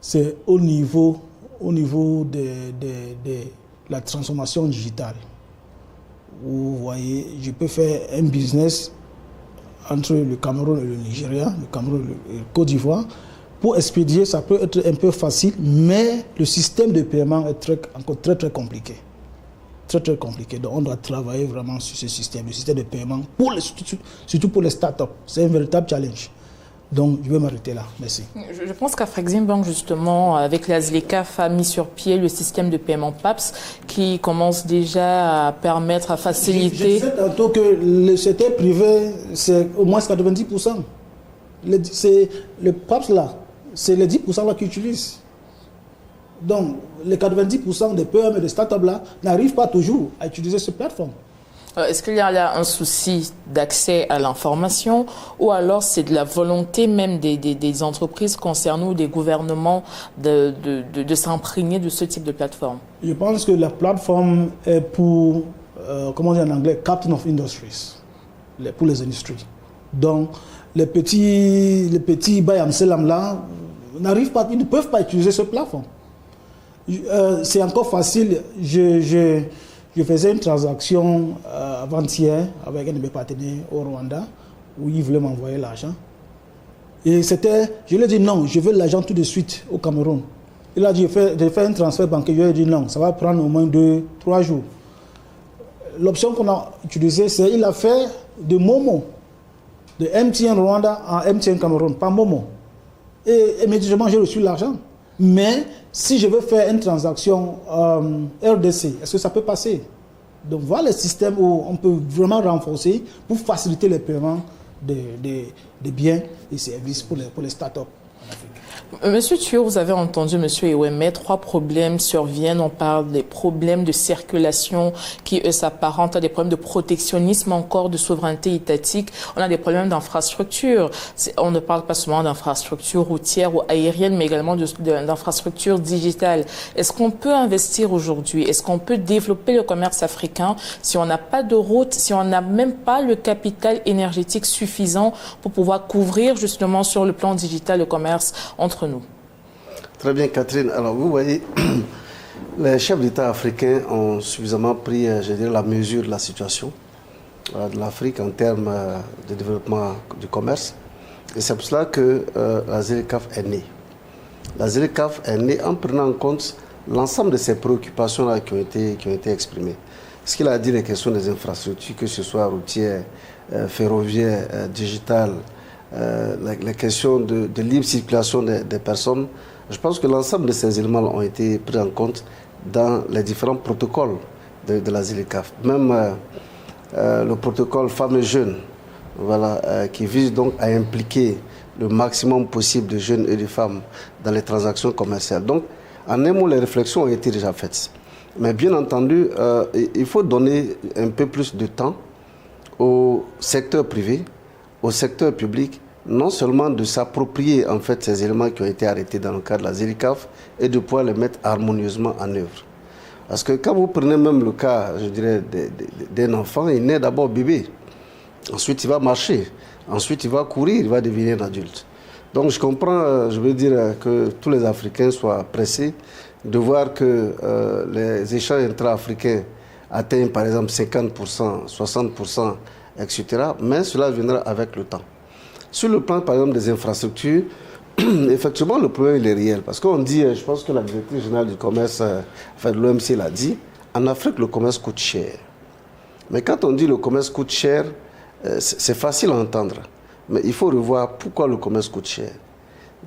c'est au niveau de la transformation digitale. Vous voyez, je peux faire un business entre le Cameroun et le Nigeria, le Cameroun et le Côte d'Ivoire. Pour expédier, ça peut être un peu facile, mais le système de paiement est encore très compliqué. Très compliqué. Donc on doit travailler vraiment sur ce système, le système de paiement, surtout pour les startups. C'est un véritable challenge. Donc, je vais m'arrêter là. Merci.
Je pense qu'Afreximbank, justement, avec la ZLECAf, a mis sur pied le système de paiement PAPS qui commence déjà à permettre, à faciliter.
Je disais tantôt que le secteur privé, c'est au moins 90%. Le PAPS, là, c'est les 10% là qui utilisent. Donc, les 90% des PME et des startups là n'arrivent pas toujours à utiliser cette plateforme.
Est-ce qu'il y a là un souci d'accès à l'information ou alors c'est de la volonté même des entreprises concernées ou des gouvernements de s'imprégner de ce type de plateforme? Je
pense que la plateforme est pour, comment dire en anglais, Captain of Industries, pour les industries. Donc, les petits Bayam Selam là n'arrivent pas, ils ne peuvent pas utiliser cette plateforme. C'est encore facile. Je faisais une transaction avant-hier avec un de mes partenaires au Rwanda où il voulait m'envoyer l'argent. Et je lui ai dit non, je veux l'argent tout de suite au Cameroun. Il a dit, je fais un transfert bancaire. Je lui ai dit non, ça va prendre au moins 2-3 jours. L'option qu'on a utilisée, c'est il a fait de Momo, de MTN Rwanda en MTN Cameroun, pas Momo. Et immédiatement, j'ai reçu l'argent. Mais si je veux faire une transaction RDC, est-ce que ça peut passer? Donc voilà le système où on peut vraiment renforcer pour faciliter les paiements des biens et services pour les startups en Afrique.
Monsieur Thuo, vous avez entendu Monsieur Eweme, 3 problèmes surviennent. On parle des problèmes de circulation qui, eux, s'apparentent à des problèmes de protectionnisme, encore de souveraineté étatique. On a des problèmes d'infrastructure. On ne parle pas seulement d'infrastructure routière ou aérienne, mais également d'infrastructure digitale. Est-ce qu'on peut investir aujourd'hui? Est-ce qu'on peut développer le commerce africain si on n'a pas de route, si on n'a même pas le capital énergétique suffisant pour pouvoir couvrir justement sur le plan digital le commerce entre nous?
Très bien, Catherine. Alors, vous voyez, les chefs d'État africains ont suffisamment pris, je dirais, la mesure de la situation de l'Afrique en termes de développement du commerce. Et c'est pour cela que la ZLECAf est née. La ZLECAf est née en prenant en compte l'ensemble de ces préoccupations-là qui ont été exprimées. Ce qu'il a dit, les questions des infrastructures, que ce soit routières, ferroviaires, digitales, les questions de libre circulation des personnes, je pense que l'ensemble de ces éléments ont été pris en compte dans les différents protocoles de la ZLECAf. Même le protocole femmes et jeunes, voilà, qui vise donc à impliquer le maximum possible de jeunes et de femmes dans les transactions commerciales. Donc, en un mot, les réflexions ont été déjà faites. Mais bien entendu, il faut donner un peu plus de temps au secteur privé, au secteur public, non seulement de s'approprier en fait ces éléments qui ont été arrêtés dans le cadre de la ZLECAf et de pouvoir les mettre harmonieusement en œuvre. Parce que quand vous prenez même le cas, je dirais, d'un enfant, il naît d'abord bébé, ensuite il va marcher, ensuite il va courir, il va devenir un adulte. Donc je comprends, je veux dire, que tous les Africains soient pressés de voir que les échanges intra-africains atteignent par exemple 50%, 60%, etc. Mais cela viendra avec le temps. Sur le plan, par exemple, des infrastructures, effectivement, le problème il est réel. Parce qu'on dit, je pense que la directrice générale du commerce, enfin, l'OMC l'a dit, en Afrique, le commerce coûte cher. Mais quand on dit le commerce coûte cher, c'est facile à entendre. Mais il faut revoir pourquoi le commerce coûte cher.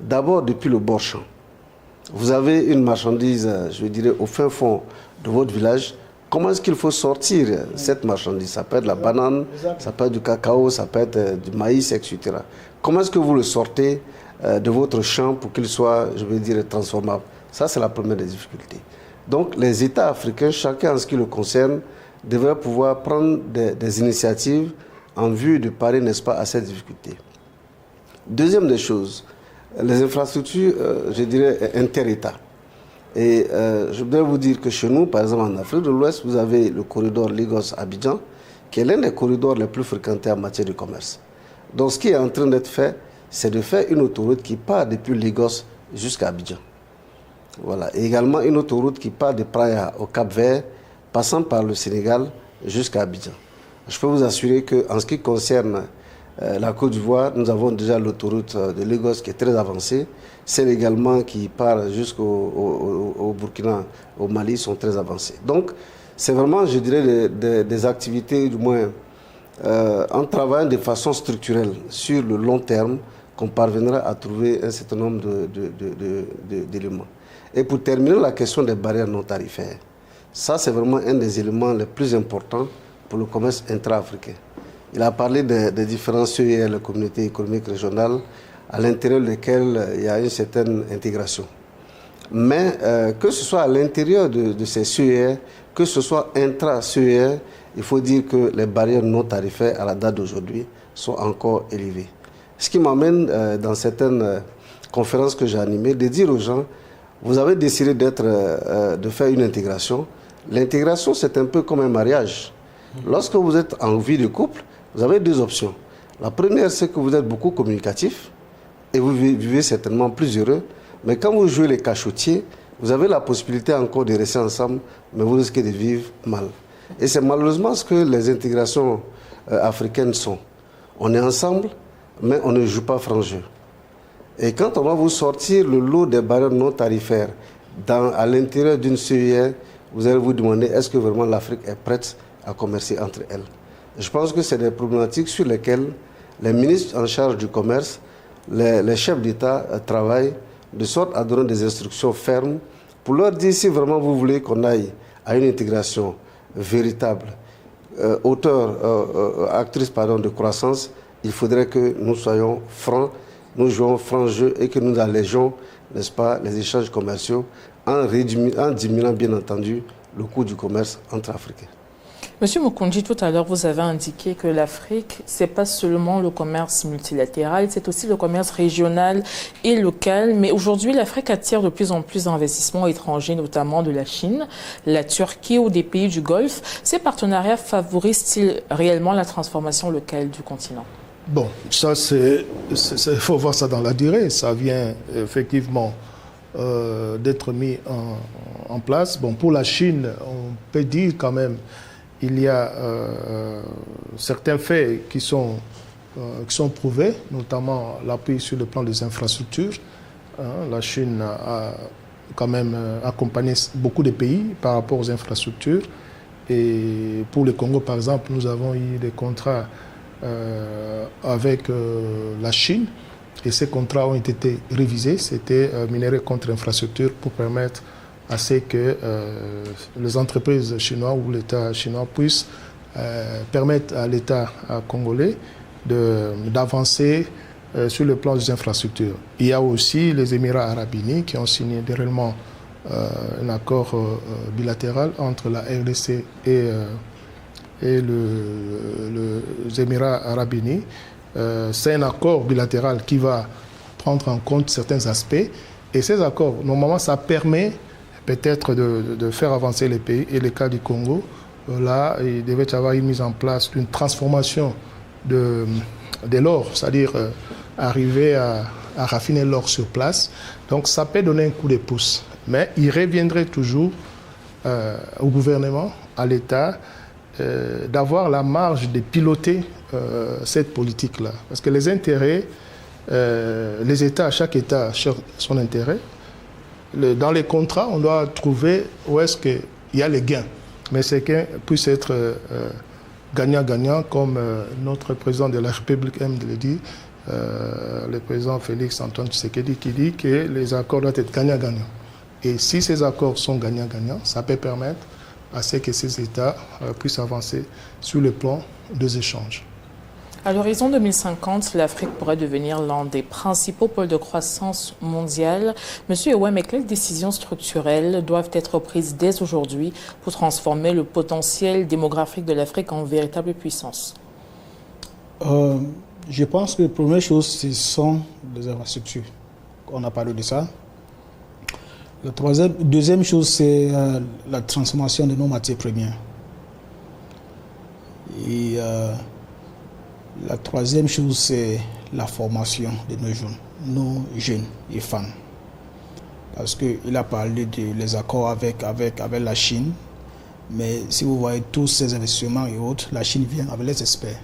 D'abord, depuis le bord champ. Vous avez une marchandise, je dirais, au fin fond de votre village. Comment est-ce qu'il faut sortir cette marchandise? Ça peut être de la banane, ça peut être du cacao, ça peut être du maïs, etc. Comment est-ce que vous le sortez de votre champ pour qu'il soit, je veux dire, transformable? Ça, c'est la première des difficultés. Donc les États africains, chacun en ce qui le concerne, devraient pouvoir prendre des initiatives en vue de parer, n'est-ce pas, à cette difficulté. Deuxième des choses, les infrastructures, je dirais, inter-États. Et je voudrais vous dire que chez nous, par exemple en Afrique de l'Ouest, vous avez le corridor Lagos-Abidjan, qui est l'un des corridors les plus fréquentés en matière de commerce. Donc ce qui est en train d'être fait, c'est de faire une autoroute qui part depuis Lagos jusqu'à Abidjan. Voilà. Et également une autoroute qui part de Praia au Cap-Vert, passant par le Sénégal jusqu'à Abidjan. Je peux vous assurer qu'en ce qui concerne la Côte d'Ivoire, nous avons déjà l'autoroute de Lagos qui est très avancée. Celles également qui part jusqu'au Burkina, au Mali, sont très avancées. Donc, c'est vraiment, je dirais, des activités, du moins, en travaillant de façon structurelle sur le long terme, qu'on parviendra à trouver un certain nombre d'éléments. Et pour terminer, la question des barrières non tarifaires. Ça, c'est vraiment un des éléments les plus importants pour le commerce intra-africain. Il a parlé des différents CER, les communautés économiques régionales, à l'intérieur desquelles il y a une certaine intégration. Mais que ce soit à l'intérieur de ces CER, que ce soit intra-CER, il faut dire que les barrières non tarifaires à la date d'aujourd'hui sont encore élevées. Ce qui m'amène dans certaines conférences que j'ai animées, de dire aux gens, vous avez décidé de faire une intégration. L'intégration, c'est un peu comme un mariage. Lorsque vous êtes en vie de couple, vous avez deux options. La première, c'est que vous êtes beaucoup communicatif et vous vivez certainement plus heureux. Mais quand vous jouez les cachotiers, vous avez la possibilité encore de rester ensemble, mais vous risquez de vivre mal. Et c'est malheureusement ce que les intégrations africaines sont. On est ensemble, mais on ne joue pas franc jeu. Et quand on va vous sortir le lot des barrières non tarifaires à l'intérieur d'une CER, vous allez vous demander est-ce que vraiment l'Afrique est prête à commercer entre elles. Je pense que c'est des problématiques sur lesquelles les ministres en charge du commerce, les chefs d'État travaillent de sorte à donner des instructions fermes pour leur dire si vraiment vous voulez qu'on aille à une intégration véritable, actrice de croissance, il faudrait que nous soyons francs, nous jouons franc jeu et que nous allégeons, n'est-ce pas, les échanges commerciaux en diminuant bien entendu le coût du commerce entre Africains.
Monsieur Mukunji, tout à l'heure, vous avez indiqué que l'Afrique, ce n'est pas seulement le commerce multilatéral, c'est aussi le commerce régional et local. Mais aujourd'hui, l'Afrique attire de plus en plus d'investissements étrangers, notamment de la Chine, la Turquie ou des pays du Golfe. Ces partenariats favorisent-ils réellement la transformation locale du continent?
Bon, ça, il faut voir ça dans la durée. Ça vient effectivement d'être mis en place. Bon, pour la Chine, on peut dire quand même il y a certains faits qui sont prouvés, notamment l'appui sur le plan des infrastructures. La Chine a quand même accompagné beaucoup de pays par rapport aux infrastructures. Et pour le Congo, par exemple, nous avons eu des contrats avec la Chine. Et ces contrats ont été révisés. C'était minerai contre infrastructure pour permettre à ce que les entreprises chinoises ou l'État chinois puissent permettre à l'État congolais d'avancer sur le plan des infrastructures. Il y a aussi les Émirats arabes unis qui ont signé dernièrement un accord bilatéral entre la RDC et les Émirats arabes unis. C'est un accord bilatéral qui va prendre en compte certains aspects. Et ces accords, normalement, ça permet peut-être de faire avancer les pays. Et le cas du Congo, là, il devait y avoir une mise en place d'une transformation de l'or, c'est-à-dire arriver à raffiner l'or sur place. Donc ça peut donner un coup de pouce. Mais il reviendrait toujours au gouvernement, à l'État, d'avoir la marge de piloter cette politique-là. Parce que les intérêts, les États, chaque État cherche son intérêt. Dans les contrats, on doit trouver où est-ce qu'il y a les gains. Mais ces gains puissent être gagnant-gagnant, comme notre président de la République aime de le dire, le président Félix Antoine Tshisekedi, qui dit que les accords doivent être gagnant-gagnant. Et si ces accords sont gagnant-gagnant, ça peut permettre à ce que ces États puissent avancer sur le plan des échanges.
À l'horizon 2050, l'Afrique pourrait devenir l'un des principaux pôles de croissance mondiale. Monsieur Ewa, mais quelles décisions structurelles doivent être prises dès aujourd'hui pour transformer le potentiel démographique de l'Afrique en véritable puissance?
Je pense que la première chose, ce sont les infrastructures. On a parlé de ça. Deuxième chose, c'est la transformation de nos matières premières. Et la troisième chose, c'est la formation de nos jeunes et femmes. Parce qu'il a parlé des accords avec la Chine, mais si vous voyez tous ces investissements et autres, la Chine vient avec les experts.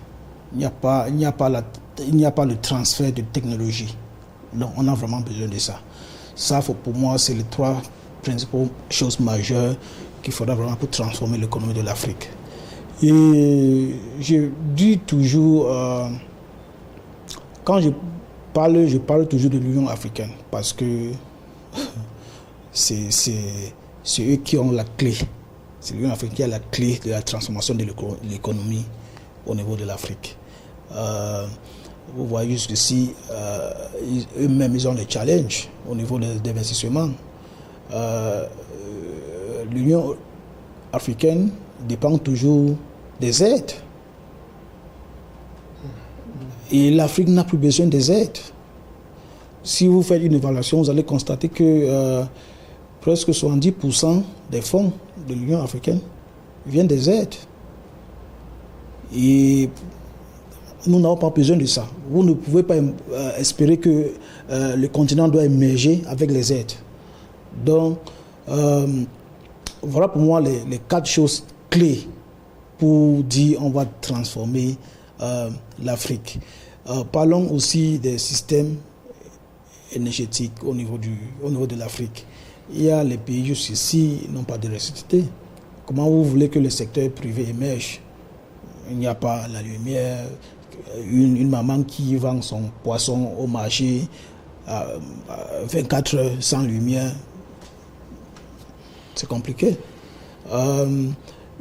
Il n'y a pas le transfert de technologie. Donc on a vraiment besoin de ça. Ça, pour moi, c'est les trois principales choses majeures qu'il faudra vraiment pour transformer l'économie de l'Afrique. Et je dis toujours, quand je parle toujours de l'Union africaine, parce que c'est eux qui ont la clé. C'est l'Union africaine qui a la clé de la transformation de l'économie au niveau de l'Afrique. Vous voyez juste ici, eux-mêmes, ils ont des challenges au niveau des investissements. L'Union africaine dépend toujours des aides. Et l'Afrique n'a plus besoin des aides. Si vous faites une évaluation, vous allez constater que presque 70% des fonds de l'Union africaine viennent des aides. Et nous n'avons pas besoin de ça. Vous ne pouvez pas espérer que le continent doit émerger avec les aides. Donc, voilà pour moi les 4 choses clés pour dire on va transformer l'Afrique. Parlons aussi des systèmes énergétiques au niveau de l'Afrique. Il y a les pays juste ici qui n'ont pas d'électricité. Comment vous voulez que le secteur privé émerge? Il n'y a pas la lumière. Une maman qui vend son poisson au marché à 24 heures sans lumière, c'est compliqué.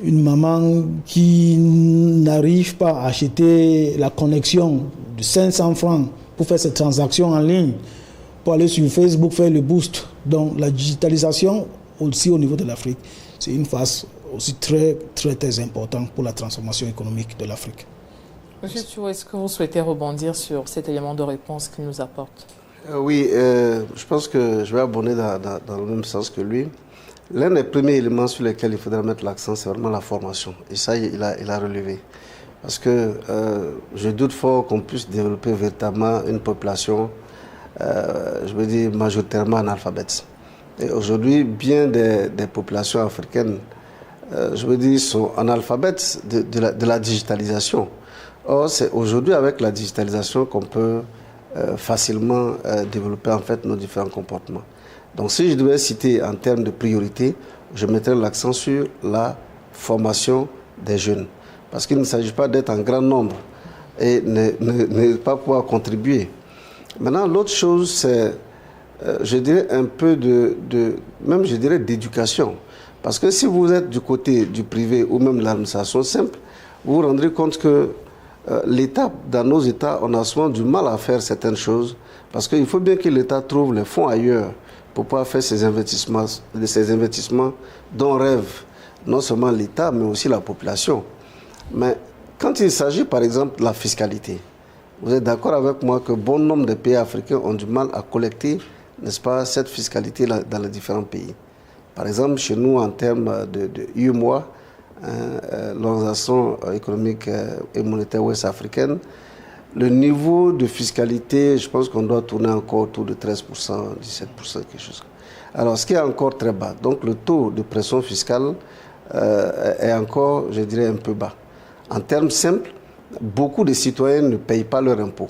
Une maman qui n'arrive pas à acheter la connexion de 500 francs pour faire ses transactions en ligne, pour aller sur Facebook faire le boost. Donc la digitalisation aussi au niveau de l'Afrique, c'est une phase aussi très, très, très importante pour la transformation économique de l'Afrique.
Monsieur Thiou, est-ce que vous souhaitez rebondir sur cet élément de réponse qu'il nous apporte?
Oui, je pense que je vais abonder dans le même sens que lui. L'un des premiers éléments sur lesquels il faudra mettre l'accent, c'est vraiment la formation. Et ça, il a relevé. Parce que je doute fort qu'on puisse développer véritablement une population, je veux dire, majoritairement analphabète. Et aujourd'hui, bien des populations africaines, je veux dire, sont analphabètes de la digitalisation. Or, c'est aujourd'hui avec la digitalisation qu'on peut facilement développer en fait nos différents comportements. Donc si je devais citer en termes de priorité, je mettrais l'accent sur la formation des jeunes. Parce qu'il ne s'agit pas d'être en grand nombre et ne pas pouvoir contribuer. Maintenant, l'autre chose, c'est, je dirais, un peu même je dirais d'éducation. Parce que si vous êtes du côté du privé ou même de l'administration simple, vous vous rendrez compte que l'État, dans nos États, on a souvent du mal à faire certaines choses parce qu'il faut bien que l'État trouve les fonds ailleurs pour pouvoir faire ces investissements dont rêve non seulement l'État, mais aussi la population. Mais quand il s'agit, par exemple, de la fiscalité, vous êtes d'accord avec moi que bon nombre de pays africains ont du mal à collecter, n'est-ce pas, cette fiscalité dans les différents pays. Par exemple, chez nous, en termes de UEMOA, l'Organisation économique et monétaire ouest-africaine, le niveau de fiscalité, je pense qu'on doit tourner encore autour de 13%, 17%, quelque chose. Alors, ce qui est encore très bas. Donc, le taux de pression fiscale est encore, je dirais, un peu bas. En termes simples, beaucoup de citoyens ne payent pas leurs impôts.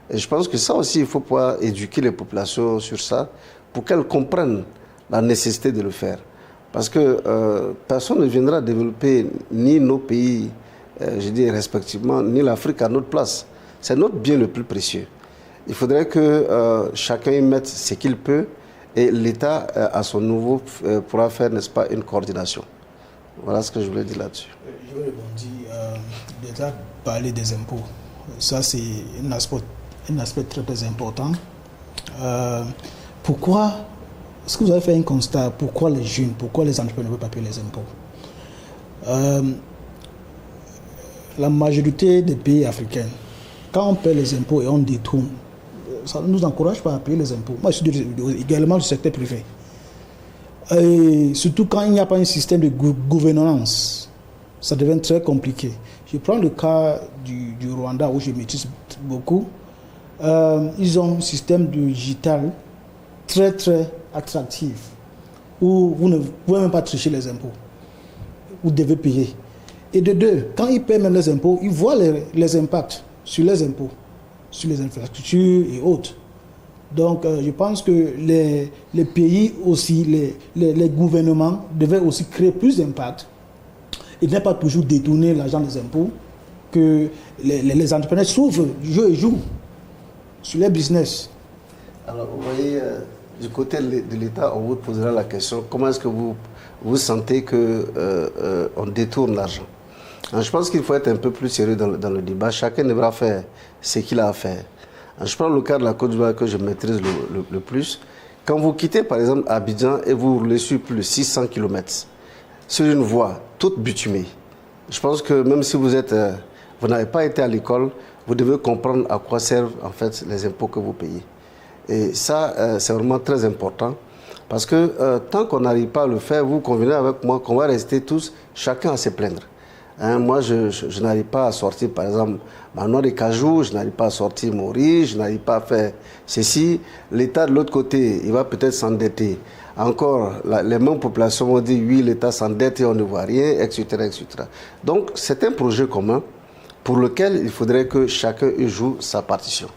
Et je pense que ça aussi, il faut pouvoir éduquer les populations sur ça pour qu'elles comprennent la nécessité de le faire. Parce que personne ne viendra développer ni nos pays, je dis respectivement, ni l'Afrique à notre place. C'est notre bien le plus précieux. Il faudrait que chacun y mette ce qu'il peut et l'État, à son niveau, pourra faire, n'est-ce pas, une coordination. Voilà ce que je voulais dire là-dessus.
Je vais rebondir. L'État parlait des impôts. Ça, c'est un aspect très, très important. Pourquoi, est-ce que vous avez fait un constat, pourquoi les jeunes, pourquoi les entrepreneurs ne veulent pas payer les impôts? La majorité des pays africains, quand on paie les impôts et on détourne, ça ne nous encourage pas à payer les impôts. Moi, je suis également du secteur privé. Et surtout quand il n'y a pas un système de gouvernance, ça devient très compliqué. Je prends le cas du Rwanda où je maîtrise beaucoup. Ils ont un système digital très très attractif où vous ne pouvez même pas tricher les impôts. Vous devez payer. Et de deux, quand ils paient même les impôts, ils voient les impacts sur les impôts, sur les infrastructures et autres. Donc je pense que les pays aussi, les gouvernements devaient aussi créer plus d'impact et ne pas toujours détourner l'argent des impôts, que les entrepreneurs souffrent jour et jour sur les business.
Alors vous voyez, du côté de l'État, on vous posera la question, comment est-ce que vous sentez qu'on détourne l'argent? Je pense qu'il faut être un peu plus sérieux dans le débat. Chacun devra faire ce qu'il a à faire. Je prends le cas de la Côte d'Ivoire que je maîtrise le plus. Quand vous quittez par exemple Abidjan et vous roulez sur plus de 600 km sur une voie toute bitumée, je pense que même si vous n'avez pas été à l'école, vous devez comprendre à quoi servent en fait les impôts que vous payez. Et ça, c'est vraiment très important parce que tant qu'on n'arrive pas à le faire, vous convenez avec moi qu'on va rester tous chacun à se plaindre. Moi, je n'arrive pas à sortir, par exemple, ma noix de cajou, je n'arrive pas à sortir mon riz, je n'arrive pas à faire ceci. L'État, de l'autre côté, il va peut-être s'endetter. Encore, les mêmes populations vont dire, oui, l'État s'endette et on ne voit rien, etc., etc. Donc, c'est un projet commun pour lequel il faudrait que chacun y joue sa partition.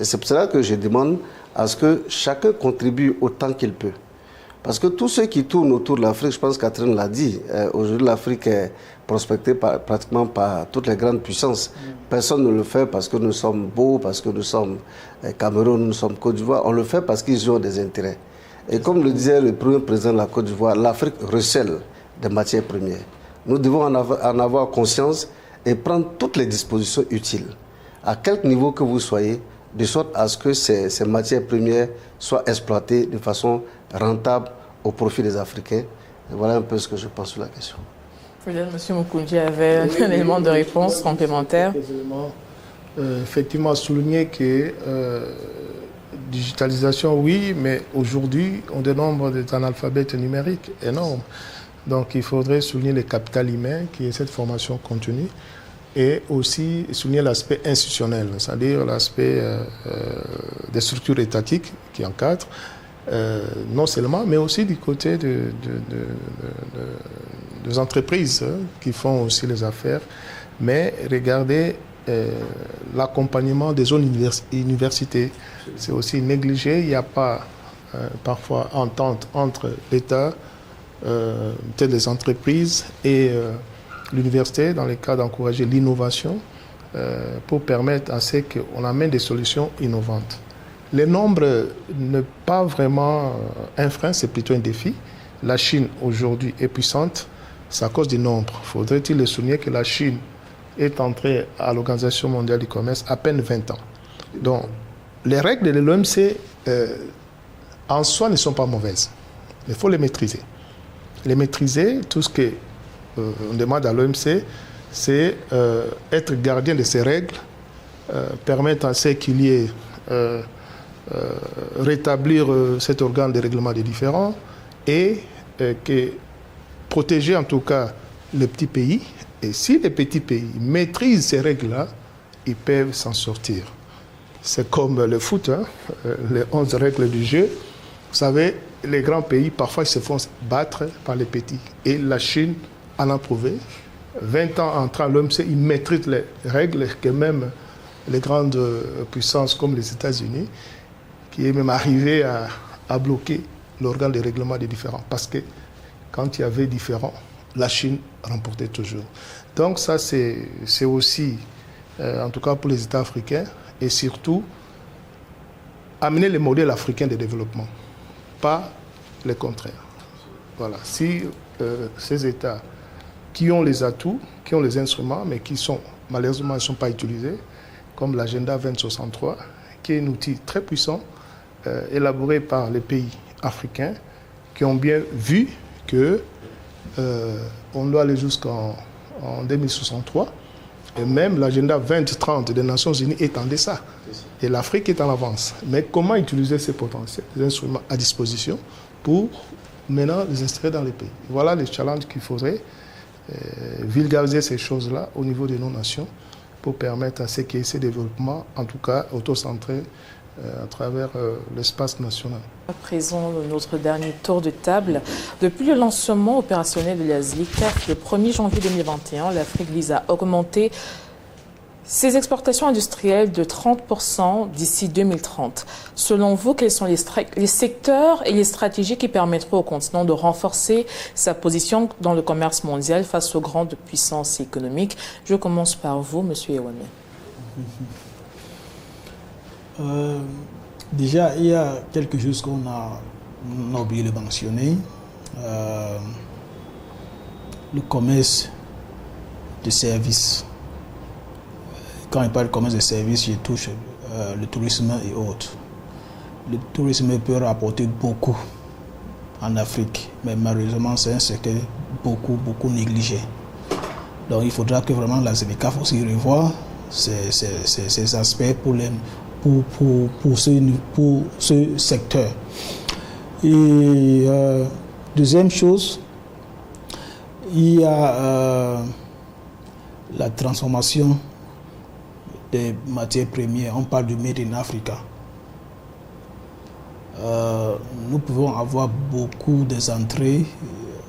Et c'est pour cela que je demande à ce que chacun contribue autant qu'il peut. Parce que tous ceux qui tournent autour de l'Afrique, je pense que Catherine l'a dit, aujourd'hui l'Afrique est prospectée pratiquement par toutes les grandes puissances. Personne ne le fait parce que nous sommes beaux, parce que nous sommes Cameroun, nous sommes Côte d'Ivoire. On le fait parce qu'ils ont des intérêts. Et comme le disait le premier président de la Côte d'Ivoire, l'Afrique recèle des matières premières. Nous devons en avoir conscience et prendre toutes les dispositions utiles, à quelque niveau que vous soyez, de sorte à ce que ces matières premières soient exploitées de façon rentable au profit des Africains. Et voilà un peu ce que je pense sur la question.
Peut-être M. Moukoundji avait un élément de réponse complémentaire.
Effectivement, souligner que digitalisation, oui, mais aujourd'hui, on dénombre des analphabètes numériques énormes. Donc, il faudrait souligner le capital humain qui est cette formation continue et aussi souligner l'aspect institutionnel, c'est-à-dire l'aspect des structures étatiques qui encadrent, non seulement, mais aussi du côté des entreprises qui font aussi les affaires. Mais regardez l'accompagnement des zones universités. C'est aussi négligé. Il n'y a pas parfois entente entre l'État, peut-être les entreprises et l'université dans le cas d'encourager l'innovation pour permettre à ce qu'on amène des solutions innovantes. Les nombres n'est pas vraiment un frein, c'est plutôt un défi. La Chine aujourd'hui est puissante, c'est à cause des nombres. Faudrait-il le souligner que la Chine est entrée à l'Organisation mondiale du commerce à peine 20 ans. Donc, les règles de l'OMC en soi ne sont pas mauvaises. Il faut les maîtriser. Les maîtriser, tout ce qu'on demande à l'OMC, c'est être gardien de ces règles, permettre à ce qu'il y ait rétablir cet organe de règlement des différends et protéger en tout cas les petits pays. Et si les petits pays maîtrisent ces règles-là, ils peuvent s'en sortir. C'est comme le foot, hein, les 11 règles du jeu. Vous savez, les grands pays, parfois, ils se font battre par les petits. Et la Chine en a prouvé. 20 ans entrant à l'OMC, ils maîtrisent les règles que même les grandes puissances comme les États-Unis, qui est même arrivé à bloquer l'organe de règlement des différends. Parce que quand il y avait différends, la Chine remportait toujours. Donc ça, c'est aussi, en tout cas pour les États africains, et surtout, amener les modèles africains de développement, pas le contraire. Voilà. Si ces États qui ont les atouts, qui ont les instruments, mais qui sont, malheureusement, ne sont pas utilisés, comme l'agenda 2063, qui est un outil très puissant, élaboré par les pays africains, qui ont bien vu que on doit aller jusqu'en 2063. Et même l'agenda 2030 des Nations Unies étendait ça. Et l'Afrique est en avance. Mais comment utiliser ces potentiels, ces instruments à disposition pour maintenant les installer dans les pays? Voilà les challenges qu'il faudrait vulgariser ces choses-là au niveau de nos nations pour permettre à ce qu'il y ait ces développements, en tout cas autocentrés, à travers l'espace national.
À présent, notre dernier tour de table. Depuis le lancement opérationnel de la ZLICAF le 1er janvier 2021, l'Afrique vise à augmenter ses exportations industrielles de 30% d'ici 2030. Selon vous, quels sont les secteurs et les stratégies qui permettront au continent de renforcer sa position dans le commerce mondial face aux grandes puissances économiques? Je commence par vous, M. Ewame.
Déjà, il y a quelque chose qu'on a oublié de mentionner. Le commerce de services. Quand je parle de commerce de services, je touche le tourisme et autres. Le tourisme peut rapporter beaucoup en Afrique, mais malheureusement, c'est un secteur beaucoup négligé. Donc, il faudra que vraiment la ZLICAF aussi revoie ces aspects pour ce secteur. Et deuxième chose, il y a la transformation des matières premières. On parle du Made in Africa. Nous pouvons avoir beaucoup des entrées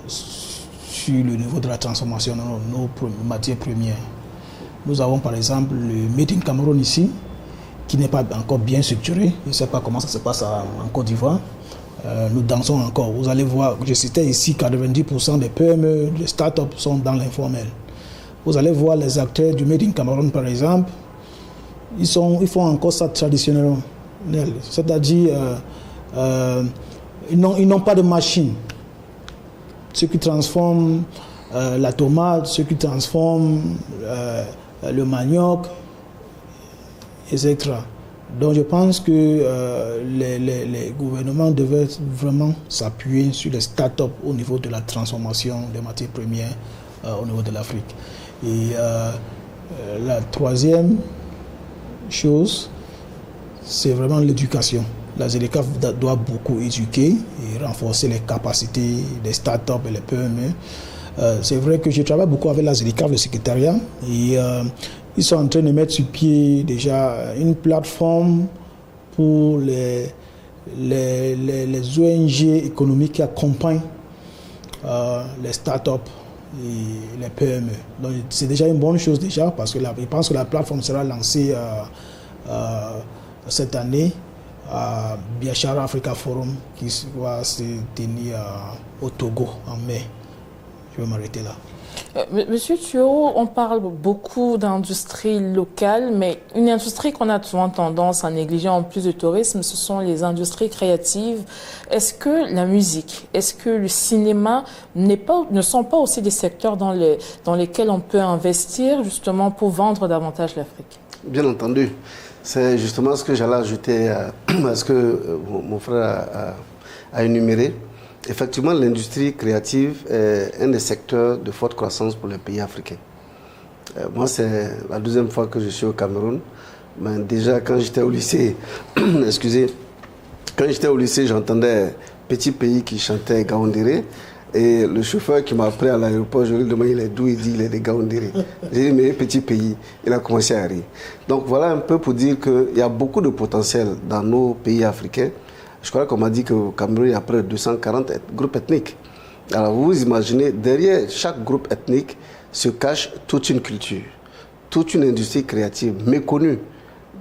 sur le niveau de la transformation de nos matières premières. Nous avons par exemple le Made in Cameroun ici, qui n'est pas encore bien structuré. Je ne sais pas comment ça se passe en Côte d'Ivoire. Nous dansons encore. Vous allez voir, je citais ici, 90% des PME, des startups sont dans l'informel. Vous allez voir les acteurs du Made in Cameroun, par exemple, ils font encore ça traditionnellement. C'est-à-dire, ils n'ont pas de machine. Ceux qui transforment la tomate, ceux qui transforment le manioc, etc. Donc je pense que les gouvernements devaient vraiment s'appuyer sur les start-up au niveau de la transformation des matières premières au niveau de l'Afrique. Et la troisième chose, c'est vraiment l'éducation. La ZLICAF doit beaucoup éduquer et renforcer les capacités des start-up et les PME. C'est vrai que je travaille beaucoup avec la ZLICAF, le secrétariat, et ils sont en train de mettre sur pied déjà une plateforme pour les ONG économiques qui accompagnent les start-up et les PME. Donc c'est déjà une bonne chose déjà, parce que je pense que la plateforme sera lancée cette année à Biachara Africa Forum qui va se tenir au Togo en mai. Je vais m'arrêter là.
Monsieur Thuot, on parle beaucoup d'industrie locale, mais une industrie qu'on a souvent tendance à négliger en plus du tourisme, ce sont les industries créatives. Est-ce que la musique, est-ce que le cinéma ne sont pas aussi des secteurs dans lesquels on peut investir justement pour vendre davantage l'Afrique?
Bien entendu. C'est justement ce que j'allais ajouter à ce que mon frère a énuméré. Effectivement, l'industrie créative est un des secteurs de forte croissance pour les pays africains. Moi, c'est la deuxième fois que je suis au Cameroun. Mais déjà, quand j'étais au lycée, j'entendais petit pays qui chantait Gaoundéré. Et le chauffeur qui m'a pris à l'aéroport, je lui ai demandé il est d'où, il dit il est de Gaoundéré. J'ai dit mais petit pays, il a commencé à rire. Donc voilà un peu pour dire qu'il y a beaucoup de potentiel dans nos pays africains. Je crois qu'on m'a dit qu'au Cameroun, il y a près de 240 groupes ethniques. Alors vous imaginez, derrière chaque groupe ethnique se cache toute une culture, toute une industrie créative méconnue,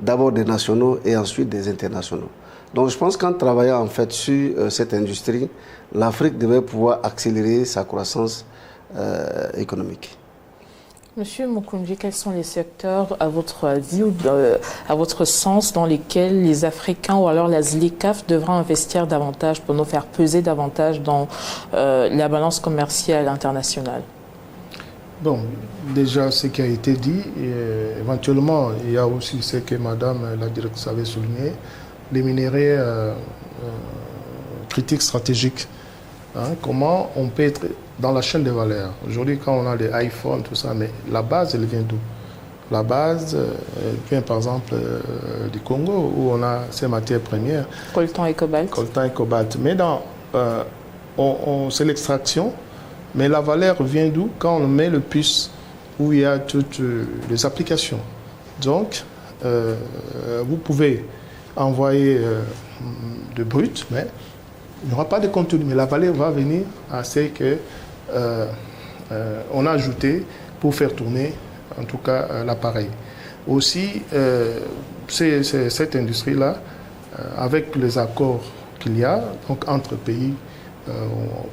d'abord des nationaux et ensuite des internationaux. Donc je pense qu'en travaillant en fait sur cette industrie, l'Afrique devait pouvoir accélérer sa croissance économique.
Monsieur Mukunji, quels sont les secteurs, à votre avis, à votre sens, dans lesquels les Africains ou alors la ZLICAF devraient investir davantage pour nous faire peser davantage dans la balance commerciale internationale?
Bon, déjà ce qui a été dit, et éventuellement il y a aussi ce que Madame la directrice avait souligné, les minéraux critiques stratégiques. Hein, comment on peut être dans la chaîne de valeur. Aujourd'hui, quand on a des iPhones, tout ça, mais la base, elle vient d'où? La base vient par exemple du Congo, où on a ces matières premières.
Coltan et cobalt.
Coltan et cobalt. Mais c'est l'extraction. Mais la valeur vient d'où? Quand on met le puce où il y a toutes les applications. Donc, vous pouvez envoyer de brut, mais il n'y aura pas de contenu. Mais la valeur va venir à ce qu'on a ajouté pour faire tourner, en tout cas, l'appareil. Aussi, cette industrie-là, avec les accords qu'il y a donc, entre pays,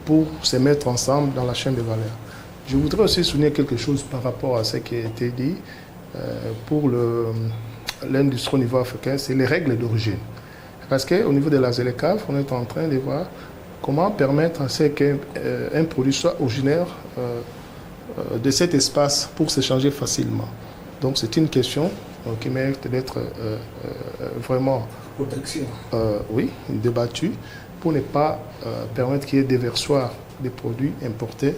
pour se mettre ensemble dans la chaîne de valeur. Je voudrais aussi souligner quelque chose par rapport à ce qui a été dit pour l'industrie au niveau africain, c'est les règles d'origine. Parce qu'au niveau de la ZLECAf, on est en train de voir comment permettre à ce qu'un produit soit originaire de cet espace pour s'échanger facilement. Donc c'est une question qui mérite d'être vraiment débattue, pour ne pas permettre qu'il y ait des déversoirs des produits importés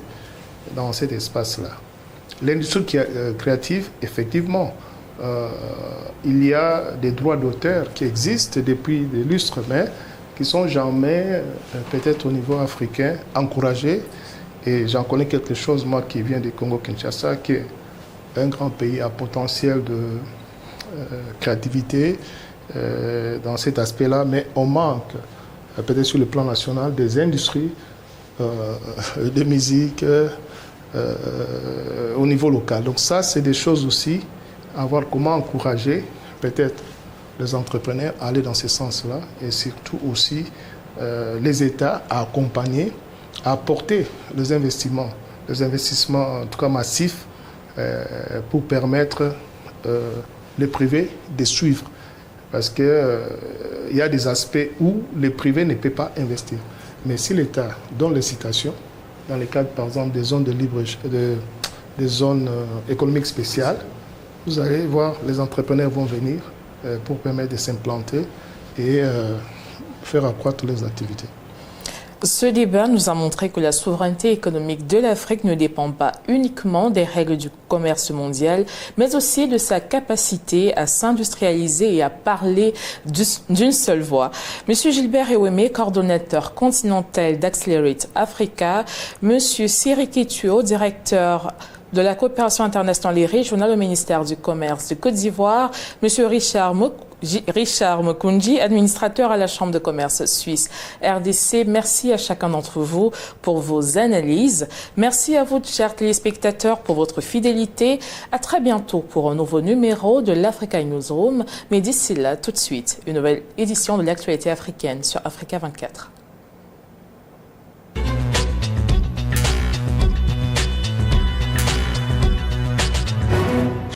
dans cet espace-là. L'industrie créative, effectivement, il y a des droits d'auteur qui existent depuis des lustres, mais qui sont jamais, peut-être au niveau africain, encouragés. Et j'en connais quelque chose, moi qui viens du Congo-Kinshasa, qui est un grand pays à potentiel de créativité dans cet aspect-là, mais on manque peut-être sur le plan national, des industries de musique au niveau local. Donc ça, c'est des choses aussi, à voir comment encourager peut-être les entrepreneurs à aller dans ce sens-là, et surtout aussi les États à accompagner, à apporter les investissements en tout cas massifs, pour permettre les privés de suivre. Parce qu'il y a des aspects où les privés ne peuvent pas investir. Mais si l'État donne les citations, dans le cadre par exemple des zones des zones économiques spéciales, vous allez voir, les entrepreneurs vont venir pour permettre de s'implanter et faire accroître les activités.
Ce débat nous a montré que la souveraineté économique de l'Afrique ne dépend pas uniquement des règles du commerce mondial, mais aussi de sa capacité à s'industrialiser et à parler d'une seule voix. Monsieur Gilbert Eweme, coordonnateur continental d'Accelerate Africa, Monsieur Siri Ketuo, directeur de la coopération internationale et régionale au ministère du Commerce de Côte d'Ivoire, Monsieur Richard Mokunji, administrateur à la Chambre de commerce suisse RDC. Merci à chacun d'entre vous pour vos analyses. Merci à vous, chers téléspectateurs, pour votre fidélité. À très bientôt pour un nouveau numéro de l'Africa Newsroom. Mais d'ici là, tout de suite, une nouvelle édition de l'actualité africaine sur Africa 24.